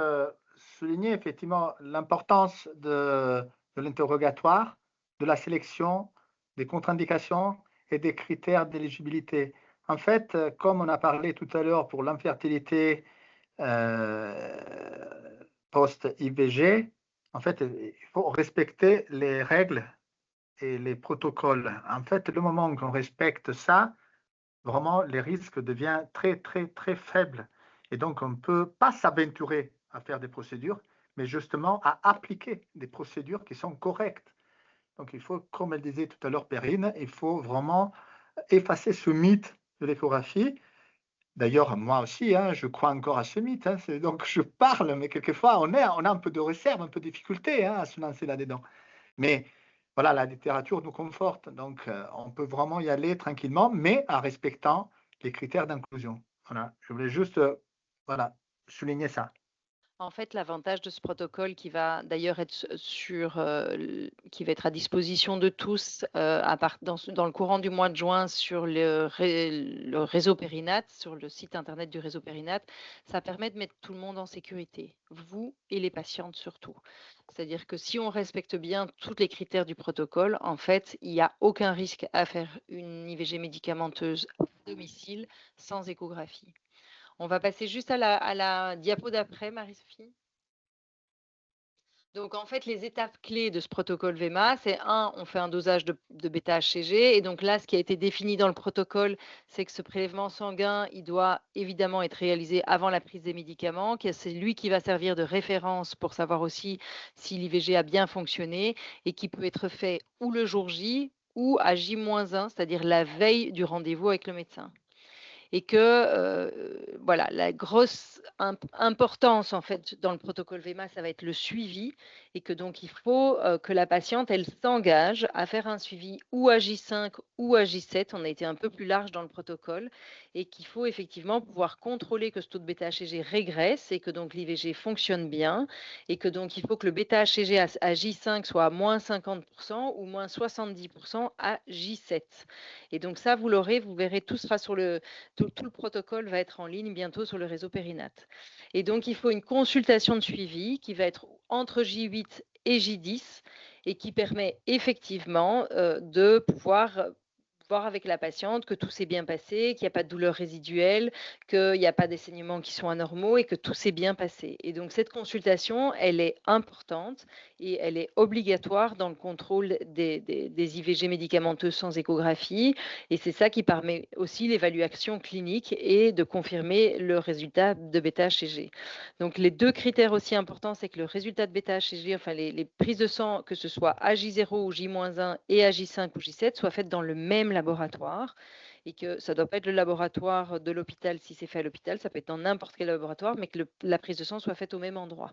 B: souligner effectivement l'importance de l'interrogatoire, de la sélection, des contre-indications et des critères d'éligibilité. En fait, comme on a parlé tout à l'heure pour l'infertilité post-IVG, en fait, il faut respecter les règles et les protocoles. En fait, le moment qu'on respecte ça, vraiment, les risques deviennent très, très, très faibles. Et donc, on ne peut pas s'aventurer à faire des procédures, mais justement à appliquer des procédures qui sont correctes. Donc, il faut, comme elle disait tout à l'heure, Perrine, il faut vraiment effacer ce mythe de l'échographie. D'ailleurs, moi aussi, hein, je crois encore à ce mythe. Hein, donc, je parle, mais quelquefois, on a un peu de réserve, un peu de difficulté à se lancer là-dedans. Mais voilà, la littérature nous conforte. Donc, on peut vraiment y aller tranquillement, mais en respectant les critères d'inclusion. Voilà, je voulais juste souligner ça.
G: En fait, l'avantage de ce protocole qui va d'ailleurs être qui va être à disposition de tous dans le courant du mois de juin sur le réseau Périnate, sur le site internet du réseau Périnate, ça permet de mettre tout le monde en sécurité, vous et les patientes surtout. C'est-à-dire que si on respecte bien tous les critères du protocole, en fait, il n'y a aucun risque à faire une IVG médicamenteuse à domicile sans échographie. On va passer juste à la diapo d'après, Marie-Sophie. Donc, en fait, les étapes clés de ce protocole VMA, c'est on fait un dosage de bêta-HCG. Et donc là, ce qui a été défini dans le protocole, c'est que ce prélèvement sanguin, il doit évidemment être réalisé avant la prise des médicaments. C'est lui qui va servir de référence pour savoir aussi si l'IVG a bien fonctionné et qui peut être fait ou le jour J ou à J-1, c'est-à-dire la veille du rendez-vous avec le médecin. Et que voilà, la grosse importance en fait dans le protocole VMA, ça va être le suivi et que donc il faut que la patiente, elle s'engage à faire un suivi ou à J5 ou à J7. On a été un peu plus large dans le protocole et qu'il faut effectivement pouvoir contrôler que ce taux de bêta-HCG régresse et que donc l'IVG fonctionne bien et que donc il faut que le bêta-HCG à J5 soit à moins 50% ou moins 70% à J7. Et donc ça, vous l'aurez, vous verrez, tout sera sur tout le protocole va être en ligne bientôt sur le réseau Périnate. Et donc, il faut une consultation de suivi qui va être entre J8 et J10 et qui permet effectivement de pouvoir voir avec la patiente que tout s'est bien passé, qu'il n'y a pas de douleur résiduelle, qu'il n'y a pas des saignements qui sont anormaux et que tout s'est bien passé. Et donc, cette consultation, elle est importante et elle est obligatoire dans le contrôle des IVG médicamenteux sans échographie. Et c'est ça qui permet aussi l'évaluation clinique et de confirmer le résultat de bêta-HCG. Donc, les deux critères aussi importants, c'est que le résultat de bêta-HCG, enfin les prises de sang, que ce soit à J0 ou J-1 et à J5 ou J7, soient faites dans le même laboratoire et que ça ne doit pas être le laboratoire de l'hôpital si c'est fait à l'hôpital, ça peut être dans n'importe quel laboratoire, mais que la prise de sang soit faite au même endroit.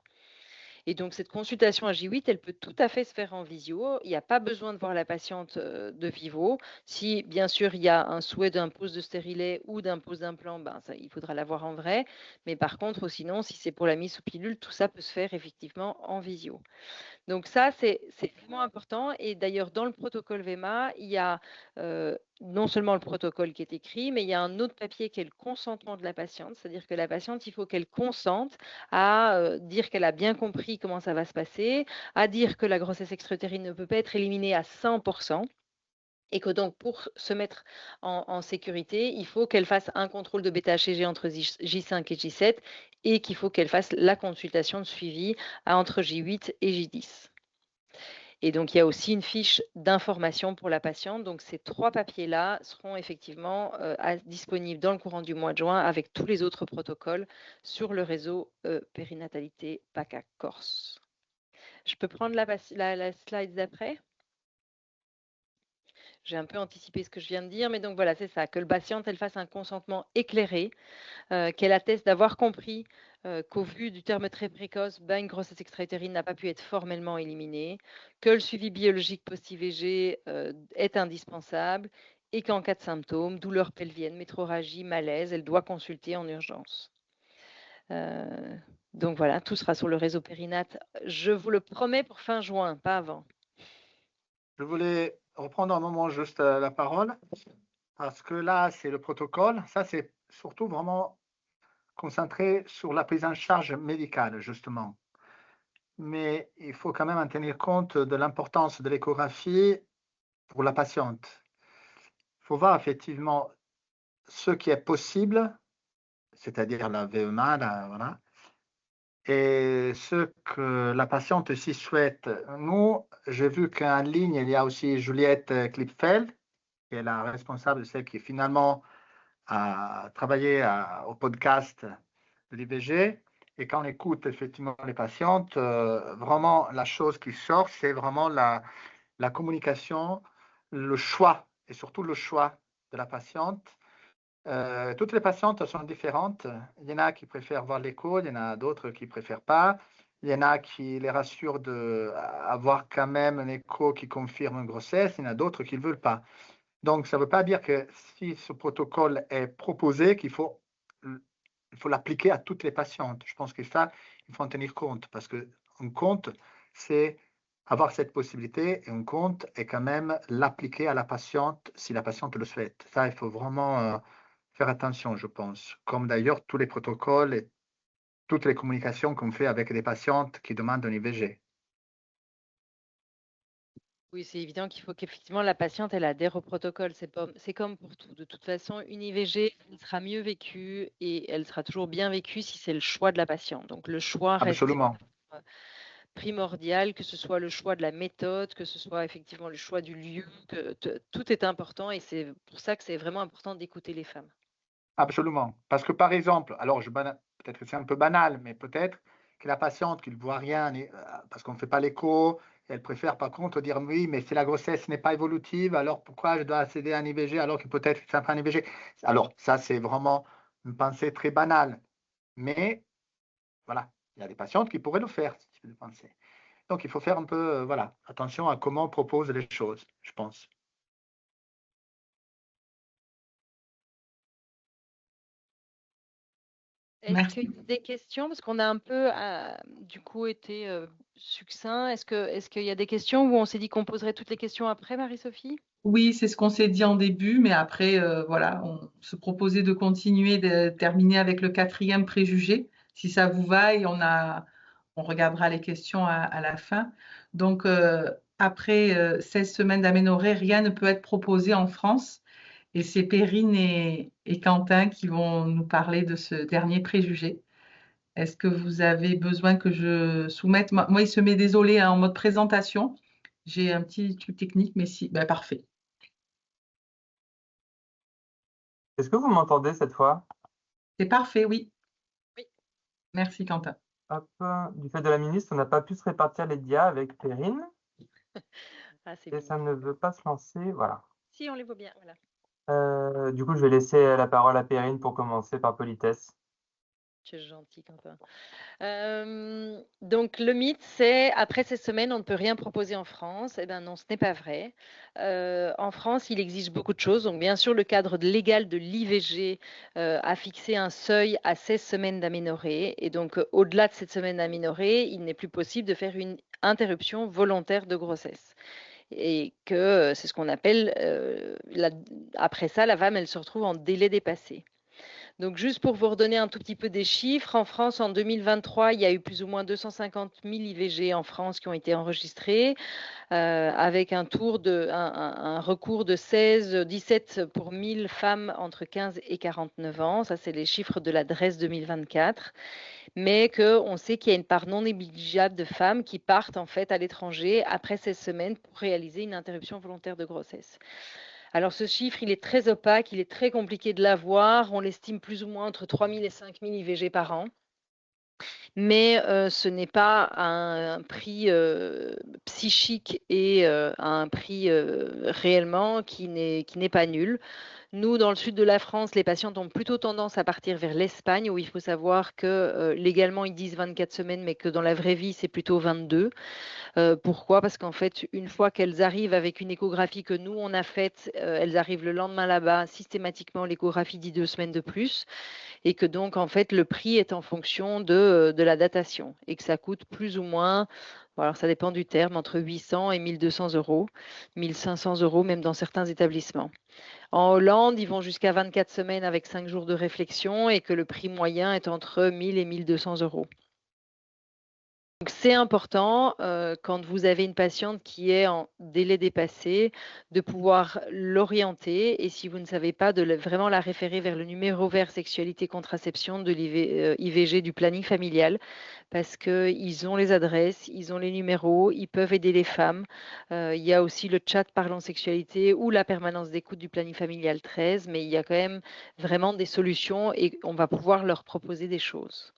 G: Et donc, cette consultation à J8, elle peut tout à fait se faire en visio. Il n'y a pas besoin de voir la patiente de vivo. Si, bien sûr, il y a un souhait d'un pose de stérilet ou d'un pose d'implant, il faudra la voir en vrai. Mais par contre, sinon, si c'est pour la mise sous pilule, tout ça peut se faire effectivement en visio. Donc ça, c'est vraiment important. Et d'ailleurs, dans le protocole VMA, il y a non seulement le protocole qui est écrit, mais il y a un autre papier qui est le consentement de la patiente. C'est-à-dire que la patiente, il faut qu'elle consente à dire qu'elle a bien compris comment ça va se passer, à dire que la grossesse extra-utérine ne peut pas être éliminée à 100%. Et que donc, pour se mettre en sécurité, il faut qu'elle fasse un contrôle de bêta-HCG entre J5 et J7 et qu'il faut qu'elle fasse la consultation de suivi entre J8 et J10. Et donc, il y a aussi une fiche d'information pour la patiente. Donc, ces 3 papiers-là seront effectivement disponibles dans le courant du mois de juin avec tous les autres protocoles sur le réseau périnatalité PACA Corse. Je peux prendre la slide d'après? J'ai un peu anticipé ce que je viens de dire, mais donc voilà, c'est ça, que le patiente, elle fasse un consentement éclairé, qu'elle atteste d'avoir compris qu'au vu du terme très précoce, une grossesse extra-utérine n'a pas pu être formellement éliminée, que le suivi biologique post-IVG est indispensable et qu'en cas de symptômes, douleur pelvienne, métrorragie, malaise, elle doit consulter en urgence. Donc voilà, tout sera sur le réseau Périnate. Je vous le promets pour fin juin, pas avant.
B: Je voulais reprendre un moment juste la parole, parce que là, c'est le protocole. Ça, c'est surtout vraiment concentré sur la prise en charge médicale, justement. Mais il faut quand même en tenir compte de l'importance de l'échographie pour la patiente. Il faut voir effectivement ce qui est possible, c'est-à-dire la VMA, voilà, et ce que la patiente aussi souhaite. Nous, j'ai vu qu'en ligne, il y a aussi Juliette Klipfeld, qui est la responsable, celle qui finalement a travaillé au podcast de l'IVG. Et quand on écoute effectivement les patientes, vraiment la chose qui sort, c'est vraiment la communication, le choix, et surtout le choix de la patiente. Toutes les patientes sont différentes. Il y en a qui préfèrent voir l'écho, il y en a d'autres qui ne préfèrent pas. Il y en a qui les rassurent d'avoir quand même un écho qui confirme une grossesse, il y en a d'autres qui ne veulent pas. Donc, ça ne veut pas dire que si ce protocole est proposé, qu'il faut l'appliquer à toutes les patientes. Je pense que ça, il faut en tenir compte parce qu'un compte, c'est avoir cette possibilité et un compte est quand même l'appliquer à la patiente si la patiente le souhaite. Ça, il faut vraiment faire attention, je pense. Comme d'ailleurs tous les protocoles et toutes les communications qu'on fait avec des patientes qui demandent un IVG.
G: Oui, c'est évident qu'il faut qu'effectivement la patiente elle adhère au protocole. C'est comme pour tout. De toute façon, une IVG elle sera mieux vécue et elle sera toujours bien vécue si c'est le choix de la patiente. Donc le choix reste
B: Absolument.
G: primordial, que ce soit le choix de la méthode, que ce soit effectivement le choix du lieu, tout est important et c'est pour ça que c'est vraiment important d'écouter les femmes.
B: Absolument. Parce que par exemple, alors peut-être que c'est un peu banal, mais peut-être que la patiente qui ne voit rien parce qu'on ne fait pas l'écho, elle préfère par contre dire oui, mais si la grossesse n'est pas évolutive, alors pourquoi je dois accéder à un IVG alors que peut-être que ça prend un IVG? Alors ça, c'est vraiment une pensée très banale. Mais voilà, il y a des patientes qui pourraient le faire, ce type de pensée. Donc il faut faire un peu voilà, attention à comment on propose les choses, je pense.
G: Est-ce qu'il y a des questions? Parce qu'on a un peu, du coup, été succinct. Est-ce qu'il y a des questions où on s'est dit qu'on poserait toutes les questions après, Marie-Sophie?
A: Oui, c'est ce qu'on s'est dit en début, mais après, voilà, on se proposait de continuer, de terminer avec le 4e préjugé, si ça vous va, et on regardera les questions à la fin. Donc, après 16 semaines d'aménorrhée, rien ne peut être proposé en France, et c'est Perrine et Quentin qui vont nous parler de ce dernier préjugé. Est-ce que vous avez besoin que je soumette? Moi, il se met désolé hein, en mode présentation. J'ai un petit truc technique, mais si, ben, parfait.
C: Est-ce que vous m'entendez cette fois?
A: C'est parfait, oui.
G: Oui.
A: Merci, Quentin.
C: Hop, du fait de la ministre, on n'a pas pu se répartir les dias avec Perrine.
G: Ah, c'est
C: Et
G: mignon.
C: ça ne veut pas se lancer. Voilà.
G: Si, on les voit bien. Voilà.
C: Du coup, je vais laisser la parole à Perrine pour commencer par politesse.
G: C'est gentil, Quentin. Donc, le mythe, c'est après 16 semaines, on ne peut rien proposer en France. Eh bien non, ce n'est pas vrai. En France, il exige beaucoup de choses. Donc, bien sûr, le cadre légal de l'IVG a fixé un seuil à 16 semaines d'aménorrhée. Et donc, au-delà de cette semaine d'aménorrhée, il n'est plus possible de faire une interruption volontaire de grossesse. Et que c'est ce qu'on appelle, après ça, la femme, elle se retrouve en délai dépassé. Donc, juste pour vous redonner un tout petit peu des chiffres, en France, en 2023, il y a eu plus ou moins 250 000 IVG en France qui ont été enregistrés, avec un recours de 17 pour 1000 femmes entre 15 et 49 ans. Ça, c'est les chiffres de la DRES 2024. Mais qu'on sait qu'il y a une part non négligeable de femmes qui partent en fait à l'étranger après 16 semaines pour réaliser une interruption volontaire de grossesse. Alors ce chiffre, il est très opaque, il est très compliqué de l'avoir. On l'estime plus ou moins entre 3 000 et 5 000 IVG par an. Mais ce n'est pas un prix psychique et un prix réellement qui n'est pas nul. Nous, dans le sud de la France, les patientes ont plutôt tendance à partir vers l'Espagne, où il faut savoir que légalement, ils disent 24 semaines, mais que dans la vraie vie, c'est plutôt 22. Pourquoi? Parce qu'en fait, une fois qu'elles arrivent avec une échographie que nous, on a faite, elles arrivent le lendemain là-bas. Systématiquement, l'échographie dit 2 semaines de plus. Et que donc, en fait, le prix est en fonction de la datation. Et que ça coûte plus ou moins, alors ça dépend du terme, entre 800 et 1200 euros, 1500 euros même dans certains établissements. En Hollande, ils vont jusqu'à 24 semaines avec 5 jours de réflexion et que le prix moyen est entre 1000 et 1200 euros. Donc, c'est important quand vous avez une patiente qui est en délai dépassé de pouvoir l'orienter et si vous ne savez pas, de vraiment la référer vers le numéro vert sexualité contraception de l'IVG du planning familial parce qu'ils ont les adresses, ils ont les numéros, ils peuvent aider les femmes. Il y a aussi le chat Parlons Sexualité ou la permanence d'écoute du planning familial 13, mais il y a quand même vraiment des solutions et on va pouvoir leur proposer des choses.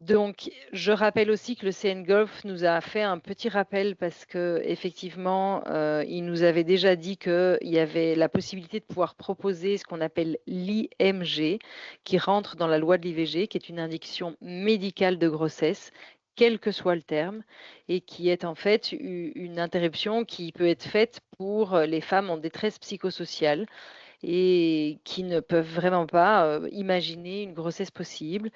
G: Donc, je rappelle aussi que le CNGOLF nous a fait un petit rappel parce qu'effectivement, il nous avait déjà dit qu'il y avait la possibilité de pouvoir proposer ce qu'on appelle l'IMG, qui rentre dans la loi de l'IVG, qui est une indication médicale de grossesse, quel que soit le terme, et qui est en fait une interruption qui peut être faite pour les femmes en détresse psychosociale et qui ne peuvent vraiment pas imaginer une grossesse possible,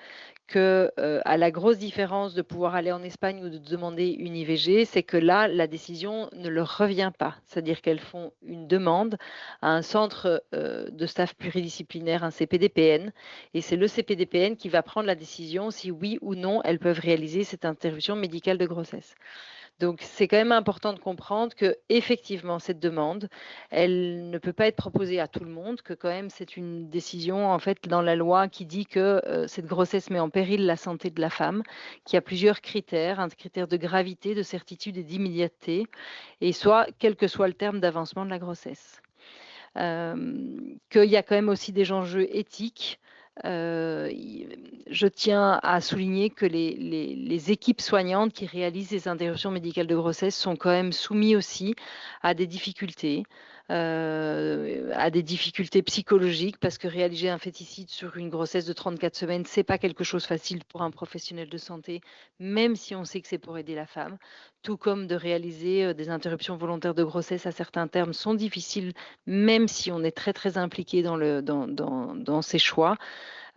G: que à la grosse différence de pouvoir aller en Espagne ou de demander une IVG, c'est que là, la décision ne leur revient pas. C'est-à-dire qu'elles font une demande à un centre de staff pluridisciplinaire, un CPDPN, et c'est le CPDPN qui va prendre la décision si oui ou non elles peuvent réaliser cette interruption médicale de grossesse. Donc, c'est quand même important de comprendre que effectivement cette demande, elle ne peut pas être proposée à tout le monde, que quand même c'est une décision en fait dans la loi qui dit que cette grossesse met en péril la santé de la femme, qu'il y a plusieurs critères, un critère de gravité, de certitude et d'immédiateté, et soit quel que soit le terme d'avancement de la grossesse. Qu'il y a quand même aussi des enjeux éthiques. Je tiens à souligner que les équipes soignantes qui réalisent les interruptions médicales de grossesse sont quand même soumises aussi à des difficultés psychologiques parce que réaliser un féticide sur une grossesse de 34 semaines, c'est pas quelque chose de facile pour un professionnel de santé, même si on sait que c'est pour aider la femme, tout comme de réaliser des interruptions volontaires de grossesse à certains termes sont difficiles, même si on est très très impliqué dans ces choix.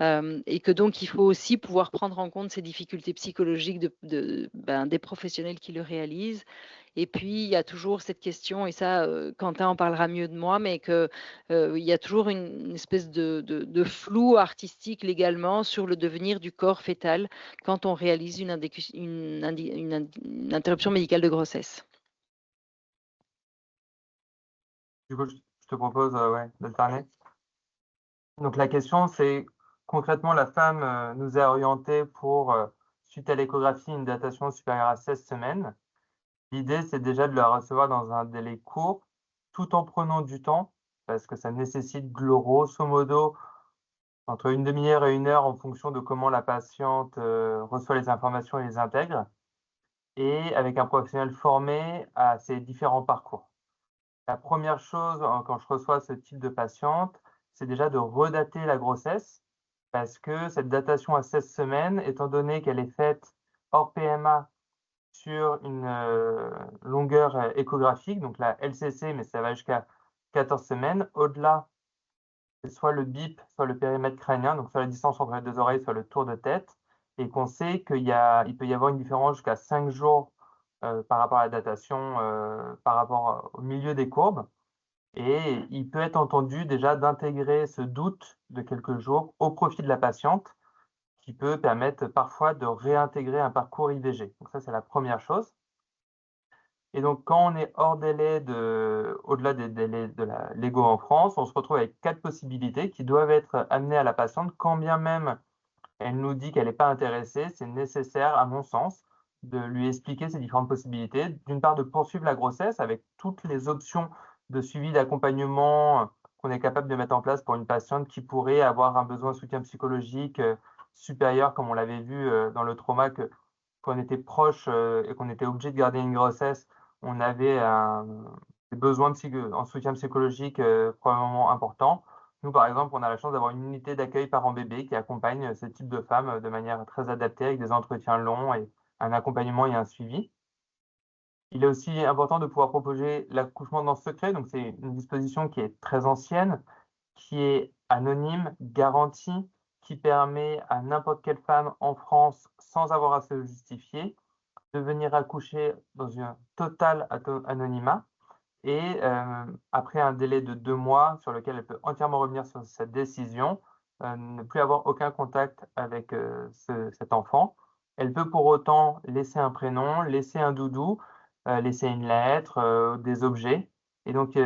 G: Et que donc il faut aussi pouvoir prendre en compte ces difficultés psychologiques des professionnels qui le réalisent. Et puis il y a toujours cette question, et ça Quentin en parlera mieux de moi, mais qu'il y a toujours une espèce de flou artistique légalement sur le devenir du corps fœtal quand on réalise une interruption médicale de grossesse.
C: Du coup, je te propose d'alterner. Donc la question, c'est concrètement, la femme nous a orienté pour, suite à l'échographie, une datation supérieure à 16 semaines. L'idée, c'est déjà de la recevoir dans un délai court, tout en prenant du temps, parce que ça nécessite grosso modo entre une demi-heure et 1 heure en fonction de comment la patiente reçoit les informations et les intègre, et avec un professionnel formé à ces différents parcours. La première chose, quand je reçois ce type de patiente, c'est déjà de redater la grossesse, parce que cette datation à 16 semaines, étant donné qu'elle est faite hors PMA sur une longueur échographique, donc la LCC, mais ça va jusqu'à 14 semaines, au-delà, c'est soit le BIP, soit le périmètre crânien, donc soit la distance entre les deux oreilles, soit le tour de tête, et qu'on sait qu'il peut y avoir une différence jusqu'à 5 jours par rapport à la datation, par rapport au milieu des courbes. Et il peut être entendu déjà d'intégrer ce doute de quelques jours au profit de la patiente, qui peut permettre parfois de réintégrer un parcours IVG. Donc ça, c'est la première chose. Et donc, quand on est hors délai au-delà des délais légaux en France, on se retrouve avec 4 possibilités qui doivent être amenées à la patiente, quand bien même elle nous dit qu'elle n'est pas intéressée. C'est nécessaire, à mon sens, de lui expliquer ces différentes possibilités. D'une part, de poursuivre la grossesse avec toutes les options de suivi d'accompagnement qu'on est capable de mettre en place pour une patiente qui pourrait avoir un besoin de soutien psychologique supérieur, comme on l'avait vu dans le trauma, qu'on était proche et qu'on était obligé de garder une grossesse, on avait des besoins en soutien psychologique probablement importants. Nous, par exemple, on a la chance d'avoir une unité d'accueil parent-bébé qui accompagne ce type de femmes de manière très adaptée, avec des entretiens longs et un accompagnement et un suivi. Il est aussi important de pouvoir proposer l'accouchement dans le secret. Donc, c'est une disposition qui est très ancienne, qui est anonyme, garantie, qui permet à n'importe quelle femme en France, sans avoir à se justifier, de venir accoucher dans un total anonymat. Et après un délai de 2 mois sur lequel elle peut entièrement revenir sur cette décision, ne plus avoir aucun contact avec cet enfant. Elle peut pour autant laisser un prénom, laisser un doudou, laisser une lettre, des objets. Et donc,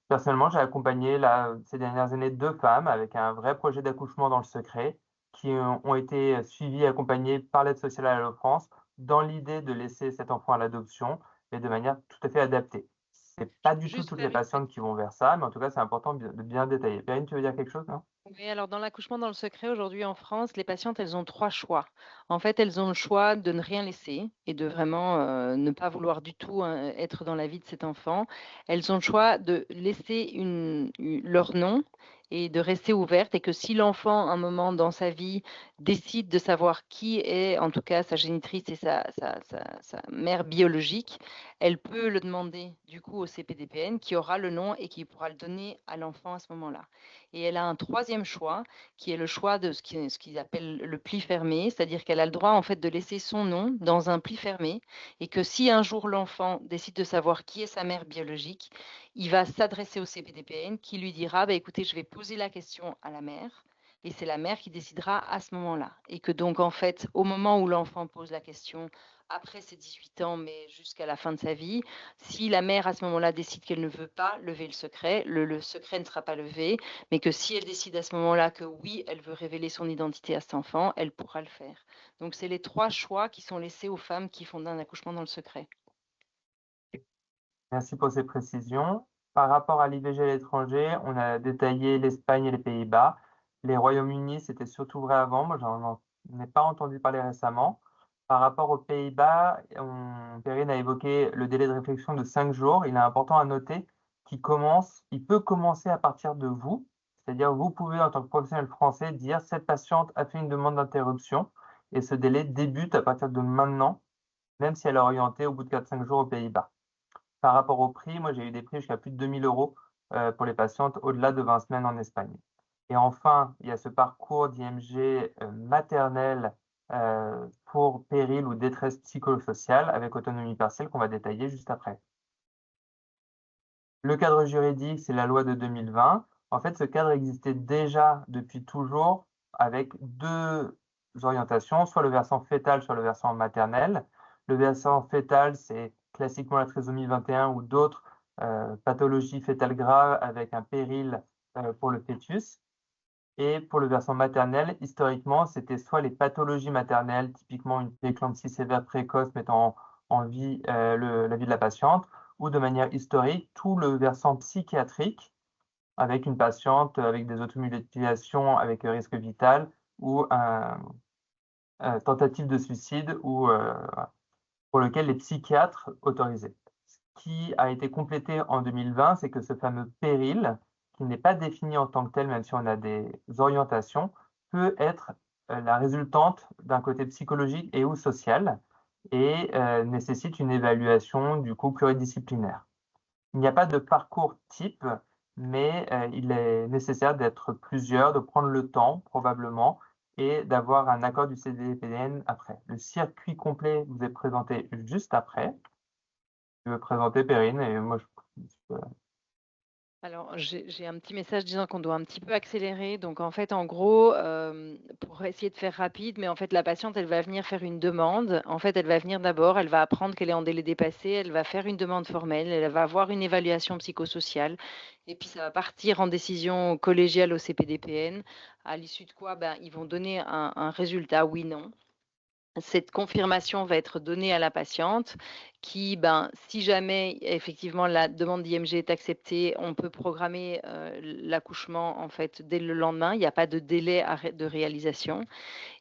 C: personnellement, j'ai accompagné ces dernières années 2 femmes avec un vrai projet d'accouchement dans le secret qui ont été suivies et accompagnées par l'aide sociale à la France dans l'idée de laisser cet enfant à l'adoption, mais de manière tout à fait adaptée. C'est pas du tout
G: Juste
C: toutes
G: faire
C: les patientes qui vont vers ça, mais en tout cas, c'est important de bien détailler. Perrine, tu veux dire quelque chose, non?
G: Oui, alors dans l'accouchement dans le secret, aujourd'hui en France, les patientes, elles ont 3 choix. En fait, elles ont le choix de ne rien laisser et de vraiment ne pas vouloir du tout être dans la vie de cet enfant. Elles ont le choix de laisser leur nom et de rester ouvertes, et que si l'enfant, un moment dans sa vie, décide de savoir qui est, en tout cas, sa génitrice et sa mère biologique, elle peut le demander du coup au CPDPN, qui aura le nom et qui pourra le donner à l'enfant à ce moment-là. Et elle a un troisième choix, qui est le choix de ce qu'ils appellent le pli fermé, c'est-à-dire qu'elle a le droit en fait de laisser son nom dans un pli fermé, et que si un jour l'enfant décide de savoir qui est sa mère biologique, il va s'adresser au CPDPN qui lui dira bah, écoutez, je vais poser la question à la mère. Et c'est la mère qui décidera à ce moment-là. Et que donc, en fait, au moment où l'enfant pose la question, après ses 18 ans, mais jusqu'à la fin de sa vie, si la mère, à ce moment-là, décide qu'elle ne veut pas lever le secret, le secret ne sera pas levé, mais que si elle décide à ce moment-là que oui, elle veut révéler son identité à cet enfant, elle pourra le faire. Donc, c'est les 3 choix qui sont laissés aux femmes qui font un accouchement dans le secret.
C: Merci pour ces précisions. Par rapport à l'IVG à l'étranger, on a détaillé l'Espagne et les Pays-Bas. Les Royaumes-Unis, c'était surtout vrai avant. Moi, j'en ai pas entendu parler récemment. Par rapport aux Pays-Bas, Perrine a évoqué le délai de réflexion de 5 jours. Il est important à noter il peut commencer à partir de vous. C'est-à-dire, vous pouvez, en tant que professionnel français, dire cette patiente a fait une demande d'interruption et ce délai débute à partir de maintenant, même si elle est orientée au bout de 4-5 jours aux Pays-Bas. Par rapport au prix, moi j'ai eu des prix jusqu'à plus de 2 000 euros pour les patientes au-delà de 20 semaines en Espagne. Et enfin, il y a ce parcours d'IMG maternelle pour péril ou détresse psychosociale avec autonomie partielle qu'on va détailler juste après. Le cadre juridique, c'est la loi de 2020. En fait, ce cadre existait déjà depuis toujours avec 2 orientations, soit le versant fœtal, soit le versant maternel. Le versant fœtal, c'est classiquement la trisomie 21 ou d'autres pathologies fœtales graves avec un péril pour le fœtus. Et pour le versant maternel, historiquement, c'était soit les pathologies maternelles, typiquement une éclampsie sévère précoce mettant en vie la vie de la patiente, ou de manière historique, tout le versant psychiatrique avec une patiente avec des automutilations avec risque vital ou tentative de suicide ou pour lequel les psychiatres autorisaient. Ce qui a été complété en 2020, c'est que ce fameux péril, qui n'est pas défini en tant que tel, même si on a des orientations, peut être la résultante d'un côté psychologique et ou social et nécessite une évaluation du coup pluridisciplinaire. Il n'y a pas de parcours type, mais il est nécessaire d'être plusieurs, de prendre le temps probablement et d'avoir un accord du CDPN après. Le circuit complet vous est présenté juste après. Je vais présenter Perrine et moi je peux
G: Alors, j'ai un petit message disant qu'on doit un petit peu accélérer. Donc, en fait, en gros, pour essayer de faire rapide, mais en fait, la patiente, elle va venir faire une demande. En fait, elle va venir d'abord, elle va apprendre qu'elle est en délai dépassé, elle va faire une demande formelle, elle va avoir une évaluation psychosociale, et puis ça va partir en décision collégiale au CPDPN, à l'issue de quoi, ben, ils vont donner un résultat, oui, non. Cette confirmation va être donnée à la patiente qui, ben, si jamais effectivement la demande d'IMG est acceptée, on peut programmer l'accouchement en fait dès le lendemain. Il n'y a pas de délai de réalisation.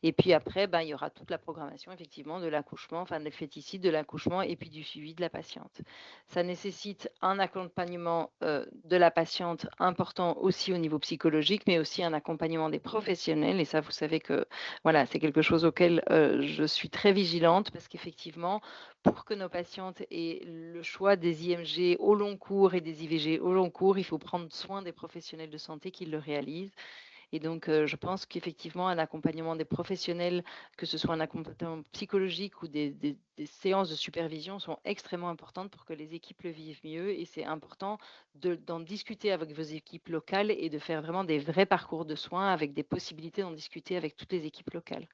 G: Et puis après, ben, il y aura toute la programmation effectivement de l'accouchement, enfin des féticides, de l'accouchement et puis du suivi de la patiente. Ça nécessite un accompagnement de la patiente important aussi au niveau psychologique, mais aussi un accompagnement des professionnels. Et ça, vous savez que voilà, c'est quelque chose auquel je suis très vigilante parce qu'effectivement, pour que nos patientes aient le choix des IMG au long cours et des IVG au long cours, il faut prendre soin des professionnels de santé qui le réalisent. Et donc, je pense qu'effectivement, un accompagnement des professionnels, que ce soit un accompagnement psychologique ou des séances de supervision, sont extrêmement importantes pour que les équipes le vivent mieux. Et c'est important d'en discuter avec vos équipes locales et de faire vraiment des vrais parcours de soins avec des possibilités d'en discuter avec toutes les équipes locales.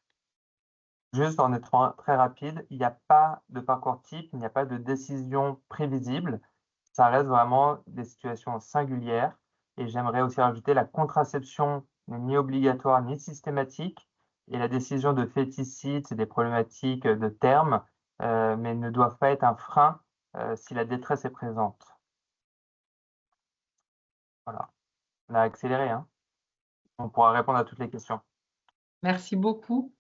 C: Juste en étant très rapide, il n'y a pas de parcours type, il n'y a pas de décision prévisible. Ça reste vraiment des situations singulières. Et j'aimerais aussi rajouter la contraception n'est ni obligatoire ni systématique. Et la décision de féticide, c'est des problématiques de terme, mais ne doivent pas être un frein si la détresse est présente. Voilà. On a accéléré, hein. On pourra répondre à toutes les questions.
A: Merci beaucoup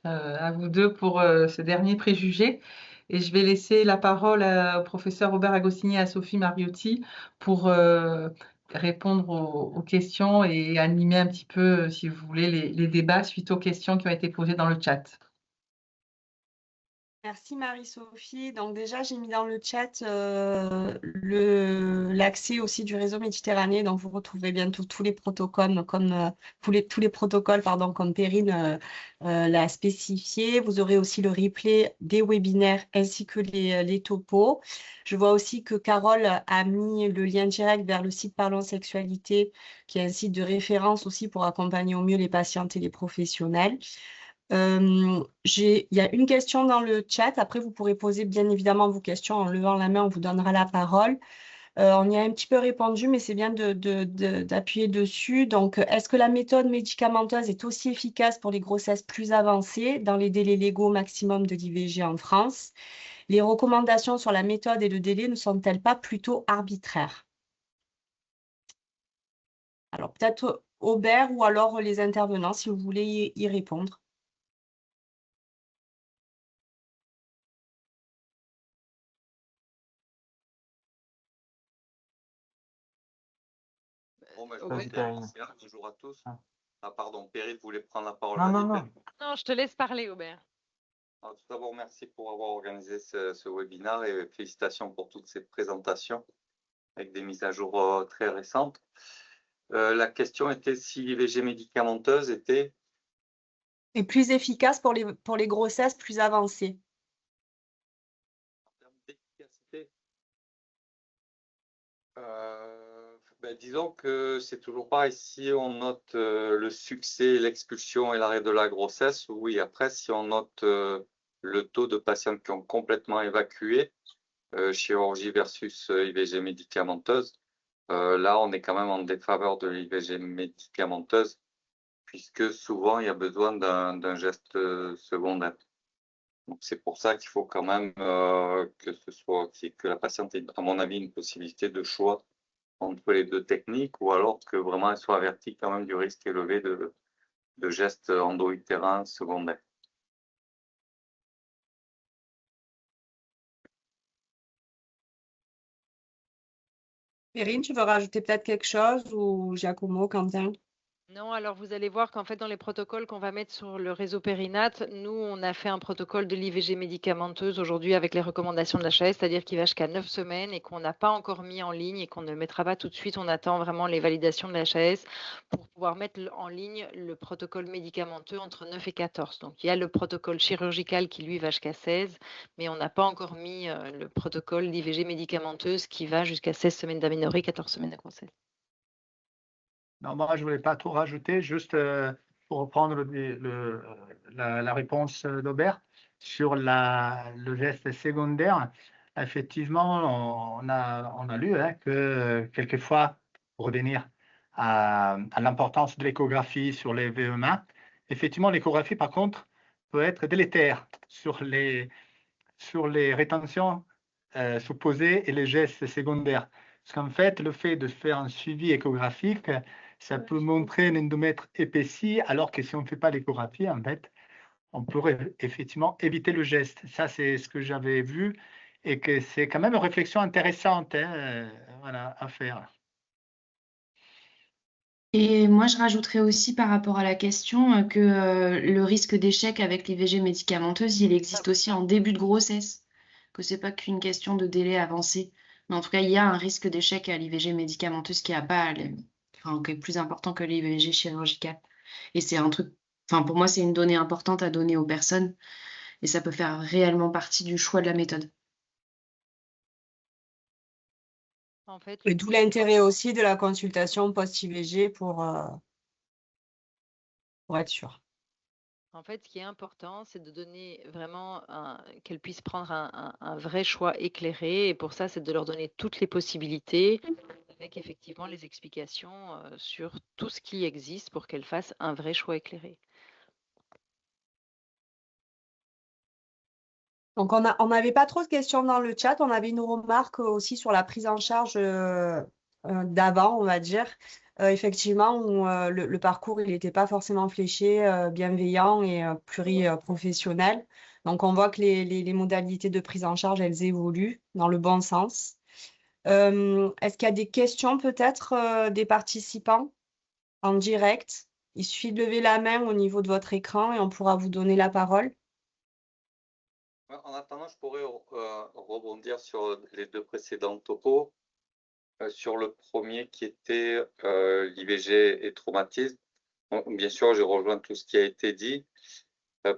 A: à vous deux pour ce dernier préjugé. Et je vais laisser la parole au professeur Robert Agostini et à Sophie Mariotti pour répondre aux questions et animer un petit peu, si vous voulez, les débats suite aux questions qui ont été posées dans le chat.
H: Merci Marie-Sophie. Donc déjà, j'ai mis dans le chat l'accès aussi du réseau Méditerranée. Donc vous retrouverez bientôt tous les protocoles comme tous les protocoles pardon, comme Perrine l'a spécifié. Vous aurez aussi le replay des webinaires ainsi que les topos. Je vois aussi que Carole a mis le lien direct vers le site Parlons Sexualité, qui est un site de référence aussi pour accompagner au mieux les patientes et les professionnels. Il y a une question dans le chat. Après, vous pourrez poser bien évidemment vos questions en levant la main. On vous donnera la parole. On y a un petit peu répondu, mais c'est bien d'appuyer dessus. Donc, est-ce que la méthode médicamenteuse est aussi efficace pour les grossesses plus avancées dans les délais légaux maximum de l'IVG en France? Les recommandations sur la méthode et le délai ne sont-elles pas plutôt arbitraires? Alors, peut-être Aubert ou alors les intervenants, si vous voulez y répondre.
I: Bon, je
C: Vas-y, Perrine.
I: bonjour à tous. Ah, pardon, Perrine voulait prendre la parole.
C: Non.
G: Non, je te laisse parler, Aubert.
I: Alors, tout d'abord, merci pour avoir organisé ce webinaire et félicitations pour toutes ces présentations avec des mises à jour très récentes. La question était si l'IVG médicamenteuse était
H: plus efficace pour les grossesses plus avancées.
I: En termes d'efficacité, disons que c'est toujours pareil. Si on note le succès, l'expulsion et l'arrêt de la grossesse, oui. Après, si on note le taux de patients qui ont complètement évacué, chirurgie versus IVG médicamenteuse, là, on est quand même en défaveur de l'IVG médicamenteuse, puisque souvent, il y a besoin d'un geste secondaire. Donc, c'est pour ça qu'il faut quand même que la patiente ait, à mon avis, une possibilité de choix entre les deux techniques, ou alors que vraiment elle soit avertie quand même du risque élevé de gestes endo-utérins secondaires.
H: Perrine, tu veux rajouter peut-être quelque chose ou Giacomo, Quentin?
G: Non, alors vous allez voir qu'en fait, dans les protocoles qu'on va mettre sur le réseau Périnate, nous, on a fait un protocole de l'IVG médicamenteuse aujourd'hui avec les recommandations de l'HAS, c'est-à-dire qu'il va jusqu'à 9 semaines et qu'on n'a pas encore mis en ligne et qu'on ne mettra pas tout de suite. On attend vraiment les validations de l'HAS pour pouvoir mettre en ligne le protocole médicamenteux entre 9 et 14. Donc, il y a le protocole chirurgical qui, lui, va jusqu'à 16, mais on n'a pas encore mis le protocole d'IVG médicamenteuse qui va jusqu'à 16 semaines d'aménorrhée, 14 semaines de grossesse.
B: Non, moi, je ne voulais pas tout rajouter, juste pour reprendre la réponse d'Aubert sur le geste secondaire. Effectivement, on a lu que quelquefois, pour revenir à l'importance de l'échographie sur les VMA, effectivement, l'échographie, par contre, peut être délétère sur les rétentions supposées et les gestes secondaires. Parce qu'en fait, le fait de faire un suivi échographique, ça peut montrer un endomètre épaissi, alors que si on ne fait pas l'échographie, en fait, on pourrait effectivement éviter le geste. Ça, c'est ce que j'avais vu et que c'est quand même une réflexion intéressante voilà, à faire.
E: Et moi, je rajouterais aussi par rapport à la question que le risque d'échec avec l'IVG médicamenteuse, il existe aussi en début de grossesse, que c'est pas qu'une question de délai avancé. Mais en tout cas, il y a un risque d'échec à l'IVG médicamenteuse qui est plus important que l'IVG chirurgicale. Et c'est un truc, pour moi, c'est une donnée importante à donner aux personnes et ça peut faire réellement partie du choix de la méthode.
G: En fait,
H: Et d'où l'intérêt aussi de la consultation post-IVG pour être sûr.
G: En fait, ce qui est important, c'est de donner vraiment qu'elles puissent prendre un vrai choix éclairé. Et pour ça, c'est de leur donner toutes les possibilités, avec effectivement les explications sur tout ce qui existe pour qu'elles fassent un vrai choix éclairé.
H: Donc, on n'avait pas trop de questions dans le chat. On avait une remarque aussi sur la prise en charge d'avant, on va dire. Effectivement, où le parcours, il n'était pas forcément fléché, bienveillant et pluriprofessionnel. Donc, on voit que les modalités de prise en charge, elles évoluent dans le bon sens. Est-ce qu'il y a des questions peut-être des participants en direct? Il suffit de lever la main au niveau de votre écran et on pourra vous donner la parole.
I: En attendant, je pourrais rebondir sur les deux précédents topos. Sur le premier qui était l'IVG et traumatisme. Bon, bien sûr, je rejoins tout ce qui a été dit.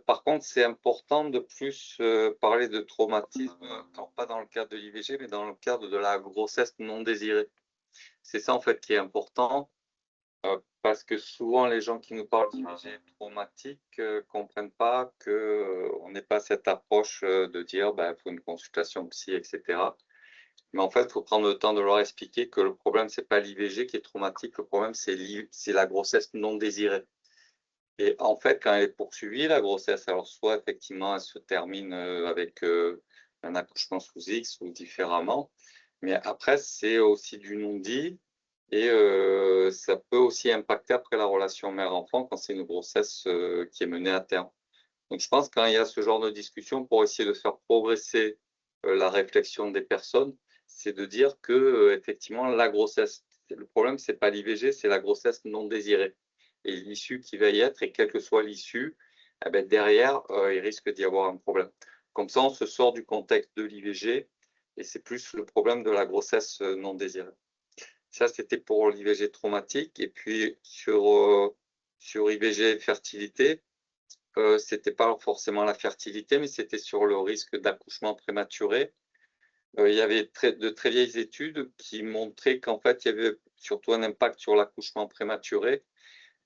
I: Par contre, c'est important de plus parler de traumatisme, alors pas dans le cadre de l'IVG, mais dans le cadre de la grossesse non désirée. C'est ça en fait qui est important, parce que souvent les gens qui nous parlent d'IVG traumatique ne comprennent pas qu'on n'ait pas cette approche de dire il faut une consultation psy, etc. Mais en fait, il faut prendre le temps de leur expliquer que le problème, ce n'est pas l'IVG qui est traumatique, le problème, c'est la grossesse non désirée. Et en fait, quand elle est poursuivie, la grossesse, alors soit effectivement, elle se termine avec un accouchement sous X ou différemment, mais après, c'est aussi du non-dit et ça peut aussi impacter après la relation mère-enfant quand c'est une grossesse qui est menée à terme. Donc, je pense que quand il y a ce genre de discussion pour essayer de faire progresser la réflexion des personnes, c'est de dire que effectivement la grossesse, le problème c'est pas l'IVG, c'est la grossesse non désirée et l'issue qui va y être, et quelle que soit l'issue, derrière il risque d'y avoir un problème. Comme ça, on se sort du contexte de l'IVG et c'est plus le problème de la grossesse non désirée. Ça, c'était pour l'IVG traumatique. Et puis sur IVG fertilité, c'était pas forcément la fertilité, mais c'était sur le risque d'accouchement prématuré. Il y avait de très vieilles études qui montraient qu'en fait, il y avait surtout un impact sur l'accouchement prématuré,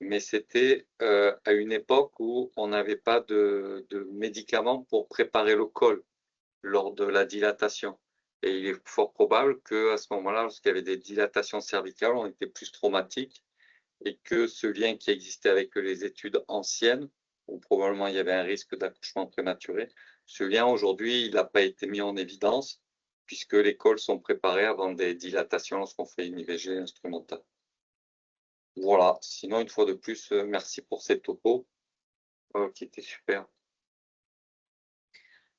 I: mais c'était à une époque où on n'avait pas de médicaments pour préparer le col lors de la dilatation. Et il est fort probable qu'à ce moment-là, lorsqu'il y avait des dilatations cervicales, on était plus traumatique et que ce lien qui existait avec les études anciennes, où probablement il y avait un risque d'accouchement prématuré, ce lien aujourd'hui, il n'a pas été mis en évidence, puisque les cols sont préparés avant des dilatations lorsqu'on fait une IVG instrumentale. Voilà, sinon une fois de plus, merci pour ces topos qui étaient super.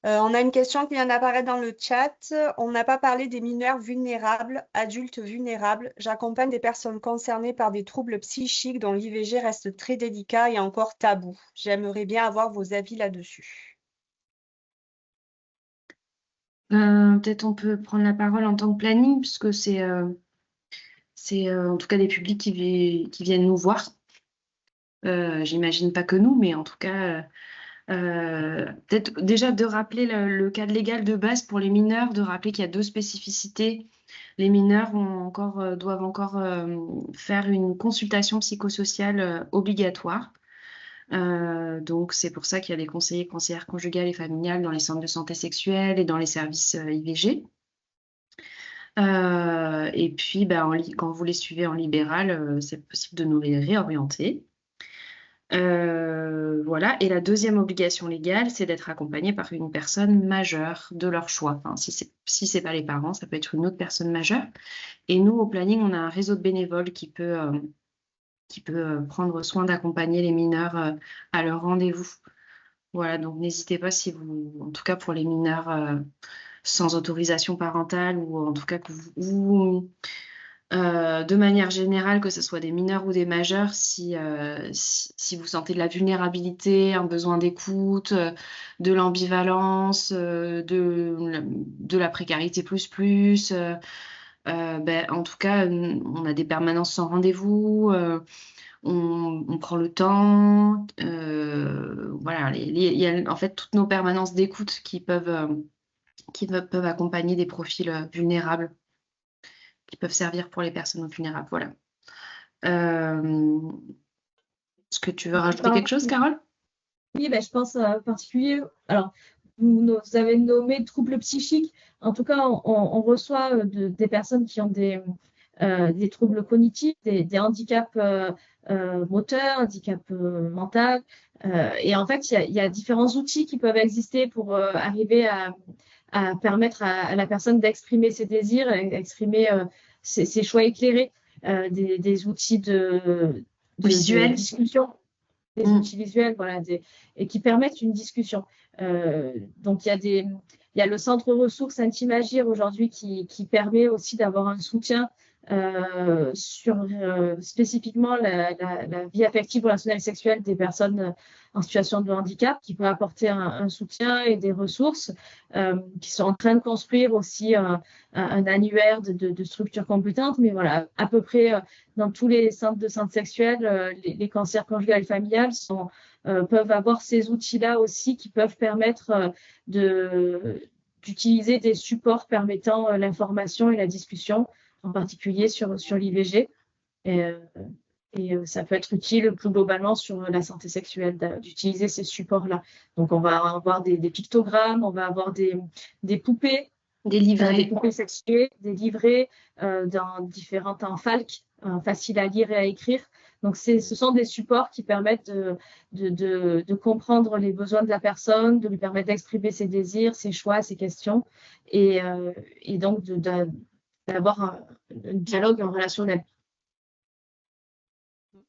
H: On a une question qui vient d'apparaître dans le chat. On n'a pas parlé des mineurs vulnérables, adultes vulnérables. J'accompagne des personnes concernées par des troubles psychiques dont l'IVG reste très délicat et encore tabou. J'aimerais bien avoir vos avis là-dessus.
E: Peut-être on peut prendre la parole en tant que planning, puisque c'est en tout cas des publics qui viennent nous voir. J'imagine pas que nous, mais en tout cas, peut-être déjà de rappeler le cadre légal de base pour les mineurs, de rappeler qu'il y a deux spécificités. les mineurs doivent encore faire une consultation psychosociale obligatoire. Donc, c'est pour ça qu'il y a des conseillers, conseillères conjugales et familiales dans les centres de santé sexuelle et dans les services IVG. Et puis, quand vous les suivez en libéral, c'est possible de nous les réorienter. Voilà. Et la deuxième obligation légale, c'est d'être accompagné par une personne majeure de leur choix. Enfin, si c'est pas les parents, ça peut être une autre personne majeure. Et nous, au planning, on a un réseau de bénévoles qui peut prendre soin d'accompagner les mineurs à leur rendez-vous. Voilà, donc n'hésitez pas si vous, en tout cas pour les mineurs sans autorisation parentale, ou en tout cas que vous de manière générale, que ce soit des mineurs ou des majeurs, si vous sentez de la vulnérabilité, un besoin d'écoute, de l'ambivalence, de la précarité plus, en tout cas, on a des permanences sans rendez-vous, on prend le temps, voilà, il y a en fait toutes nos permanences d'écoute qui peuvent accompagner des profils vulnérables, qui peuvent servir pour les personnes vulnérables. Voilà. Est-ce que tu veux rajouter quelque chose, Carole?
D: Oui, je pense en particulier. Alors, vous avez nommé troubles psychiques. En tout cas, on reçoit des personnes qui ont des troubles cognitifs, des handicaps moteurs, handicaps mentaux. Et en fait, il y a différents outils qui peuvent exister pour arriver à permettre à la personne d'exprimer ses désirs, exprimer ses choix éclairés, des outils de discussion, des outils visuels, voilà, et qui permettent une discussion. Donc, il y a le centre ressources Intime Agir aujourd'hui qui permet aussi d'avoir un soutien sur spécifiquement la vie affective, relationnelle et sexuelle des personnes en situation de handicap, qui peut apporter un soutien et des ressources, qui sont en train de construire aussi un annuaire de structures compétentes. Mais voilà, à peu près dans tous les centres de santé sexuelle, les cancers conjugales et familiales peuvent avoir ces outils-là aussi qui peuvent permettre d'utiliser des supports permettant l'information et la discussion, en particulier sur l'IVG. Et ça peut être utile plus globalement sur la santé sexuelle d'utiliser ces supports-là. Donc, on va avoir des pictogrammes, on va avoir des poupées,
E: des livrets,
D: des poupées sexuées, des livrets dans différents temps FALC, faciles à lire et à écrire. Donc, ce sont des supports qui permettent de comprendre les besoins de la personne, de lui permettre d'exprimer ses désirs, ses choix, ses questions, et donc d'avoir un dialogue en relationnel.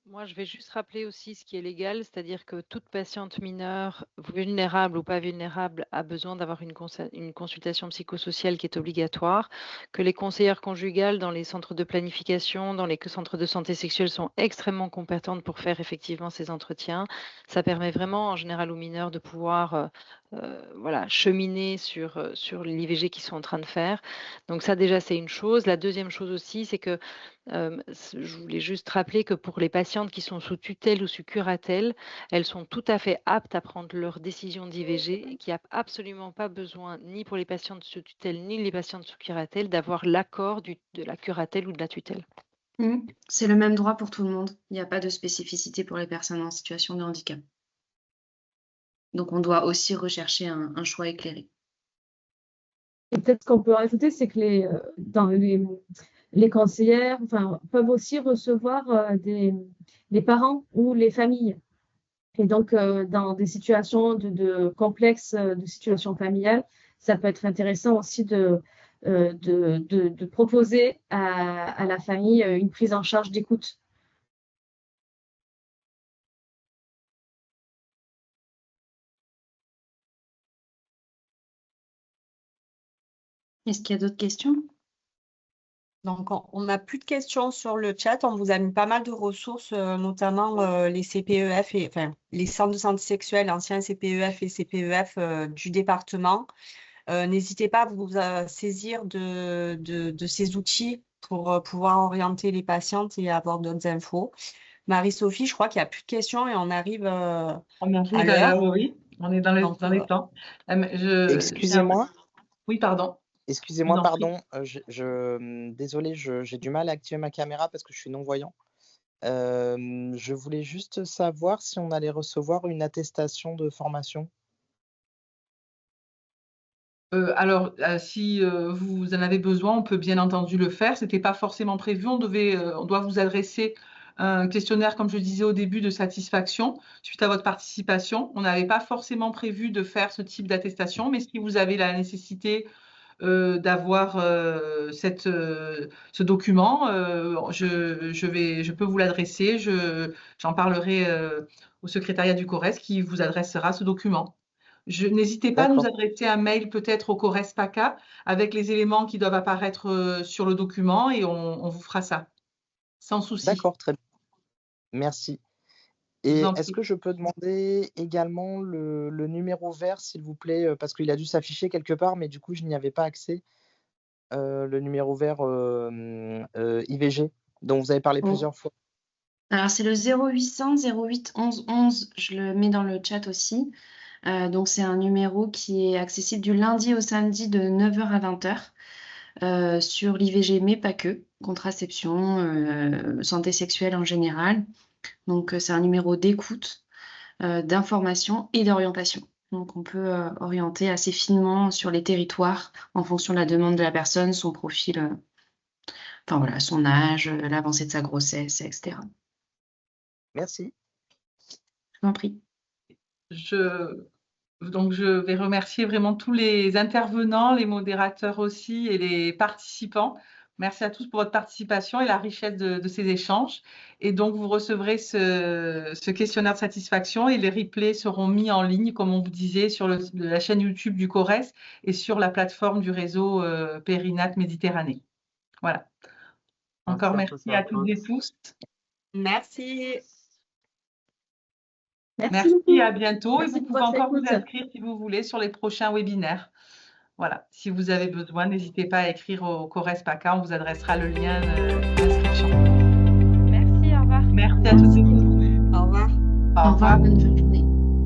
G: Moi, je vais juste rappeler aussi ce qui est légal, c'est-à-dire que toute patiente mineure, vulnérable ou pas vulnérable, a besoin d'avoir une consultation psychosociale qui est obligatoire, que les conseillères conjugales dans les centres de planification, dans les centres de santé sexuelle sont extrêmement compétentes pour faire effectivement ces entretiens. Ça permet vraiment, en général, aux mineurs de pouvoir cheminer sur l'IVG qu'ils sont en train de faire. Donc ça, déjà, c'est une chose. La deuxième chose aussi, c'est que je voulais juste rappeler que pour les patientes qui sont sous tutelle ou sous curatelle, elles sont tout à fait aptes à prendre leur décision d'IVG, qui n'a absolument pas besoin, ni pour les patientes sous tutelle, ni les patientes sous curatelle, d'avoir l'accord de la curatelle ou de la tutelle.
E: C'est le même droit pour tout le monde. Il n'y a pas de spécificité pour les personnes en situation de handicap. Donc, on doit aussi rechercher un choix éclairé.
D: Et peut-être ce qu'on peut rajouter, c'est que les conseillères peuvent aussi recevoir les parents ou les familles. Et donc, dans des situations de complexes, de situations familiales, ça peut être intéressant aussi de proposer à la famille une prise en charge d'écoute.
E: Est-ce qu'il y a d'autres questions?
H: Donc, on n'a plus de questions sur le chat. On vous a mis pas mal de ressources, notamment les CPEF, les centres de santé sexuelle, anciens CPEF et CPEF du département. N'hésitez pas à vous saisir de ces outils pour pouvoir orienter les patientes et avoir d'autres infos. Marie-Sophie, je crois qu'il n'y a plus de questions et on arrive à l'heure.
A: Oui, on est dans les temps.
J: Excusez-moi.
A: Oui, pardon.
J: Excusez-moi,
A: en prie.
J: pardon, désolé, j'ai du mal à activer ma caméra parce que je suis non-voyant. Je voulais juste savoir si on allait recevoir une attestation de formation.
A: Alors, si vous en avez besoin, on peut bien entendu le faire. Ce n'était pas forcément prévu. On doit vous adresser un questionnaire, comme je disais au début, de satisfaction suite à votre participation. On n'avait pas forcément prévu de faire ce type d'attestation, mais si vous avez la nécessité d'avoir ce document, je peux vous l'adresser. J'en parlerai au secrétariat du CORES qui vous adressera ce document. N'hésitez pas à nous
J: D'accord,
A: adresser un mail peut-être au CORES PACA avec les éléments qui doivent apparaître sur le document et on vous fera ça, sans souci.
J: d'accord, très bien. Merci.
A: Je vous
J: Et
A: en
J: est-ce
A: prie.
J: que je peux demander également le numéro vert, s'il vous plaît, parce qu'il a dû s'afficher quelque part, mais du coup, je n'y avais pas accès, le numéro vert IVG, dont vous avez parlé
E: Oh.
J: plusieurs fois.
E: Alors, c'est le 0800 08 11 11. Je le mets dans le chat aussi. Donc, c'est un numéro qui est accessible du lundi au samedi de 9h à 20h sur l'IVG, mais pas que, contraception, santé sexuelle en général. Donc, c'est un numéro d'écoute, d'information et d'orientation. Donc, on peut orienter assez finement sur les territoires en fonction de la demande de la personne, son profil, enfin voilà, son âge, l'avancée de sa grossesse, etc.
J: Merci.
E: Je vous en prie.
A: Donc, je vais remercier vraiment tous les intervenants, les modérateurs aussi et les participants. Merci à tous pour votre participation et la richesse de ces échanges. Et donc, vous recevrez ce questionnaire de satisfaction et les replays seront mis en ligne, comme on vous disait, sur la chaîne YouTube du CORES et sur la plateforme du réseau Périnat Méditerranée. Voilà. Encore merci à toutes et tous.
H: Merci.
A: Merci, à bientôt.
D: Merci
A: Et vous
D: pour
A: pouvez
D: votre
A: encore vous
D: écoute.
A: inscrire si vous voulez sur les prochains webinaires. Voilà, si vous avez besoin, n'hésitez pas à écrire au CORES PACA, on vous adressera le lien d'inscription.
F: Merci, au revoir.
A: Merci à toutes et tous.
H: Au revoir.
A: Au revoir.
E: Bonne fin de journée.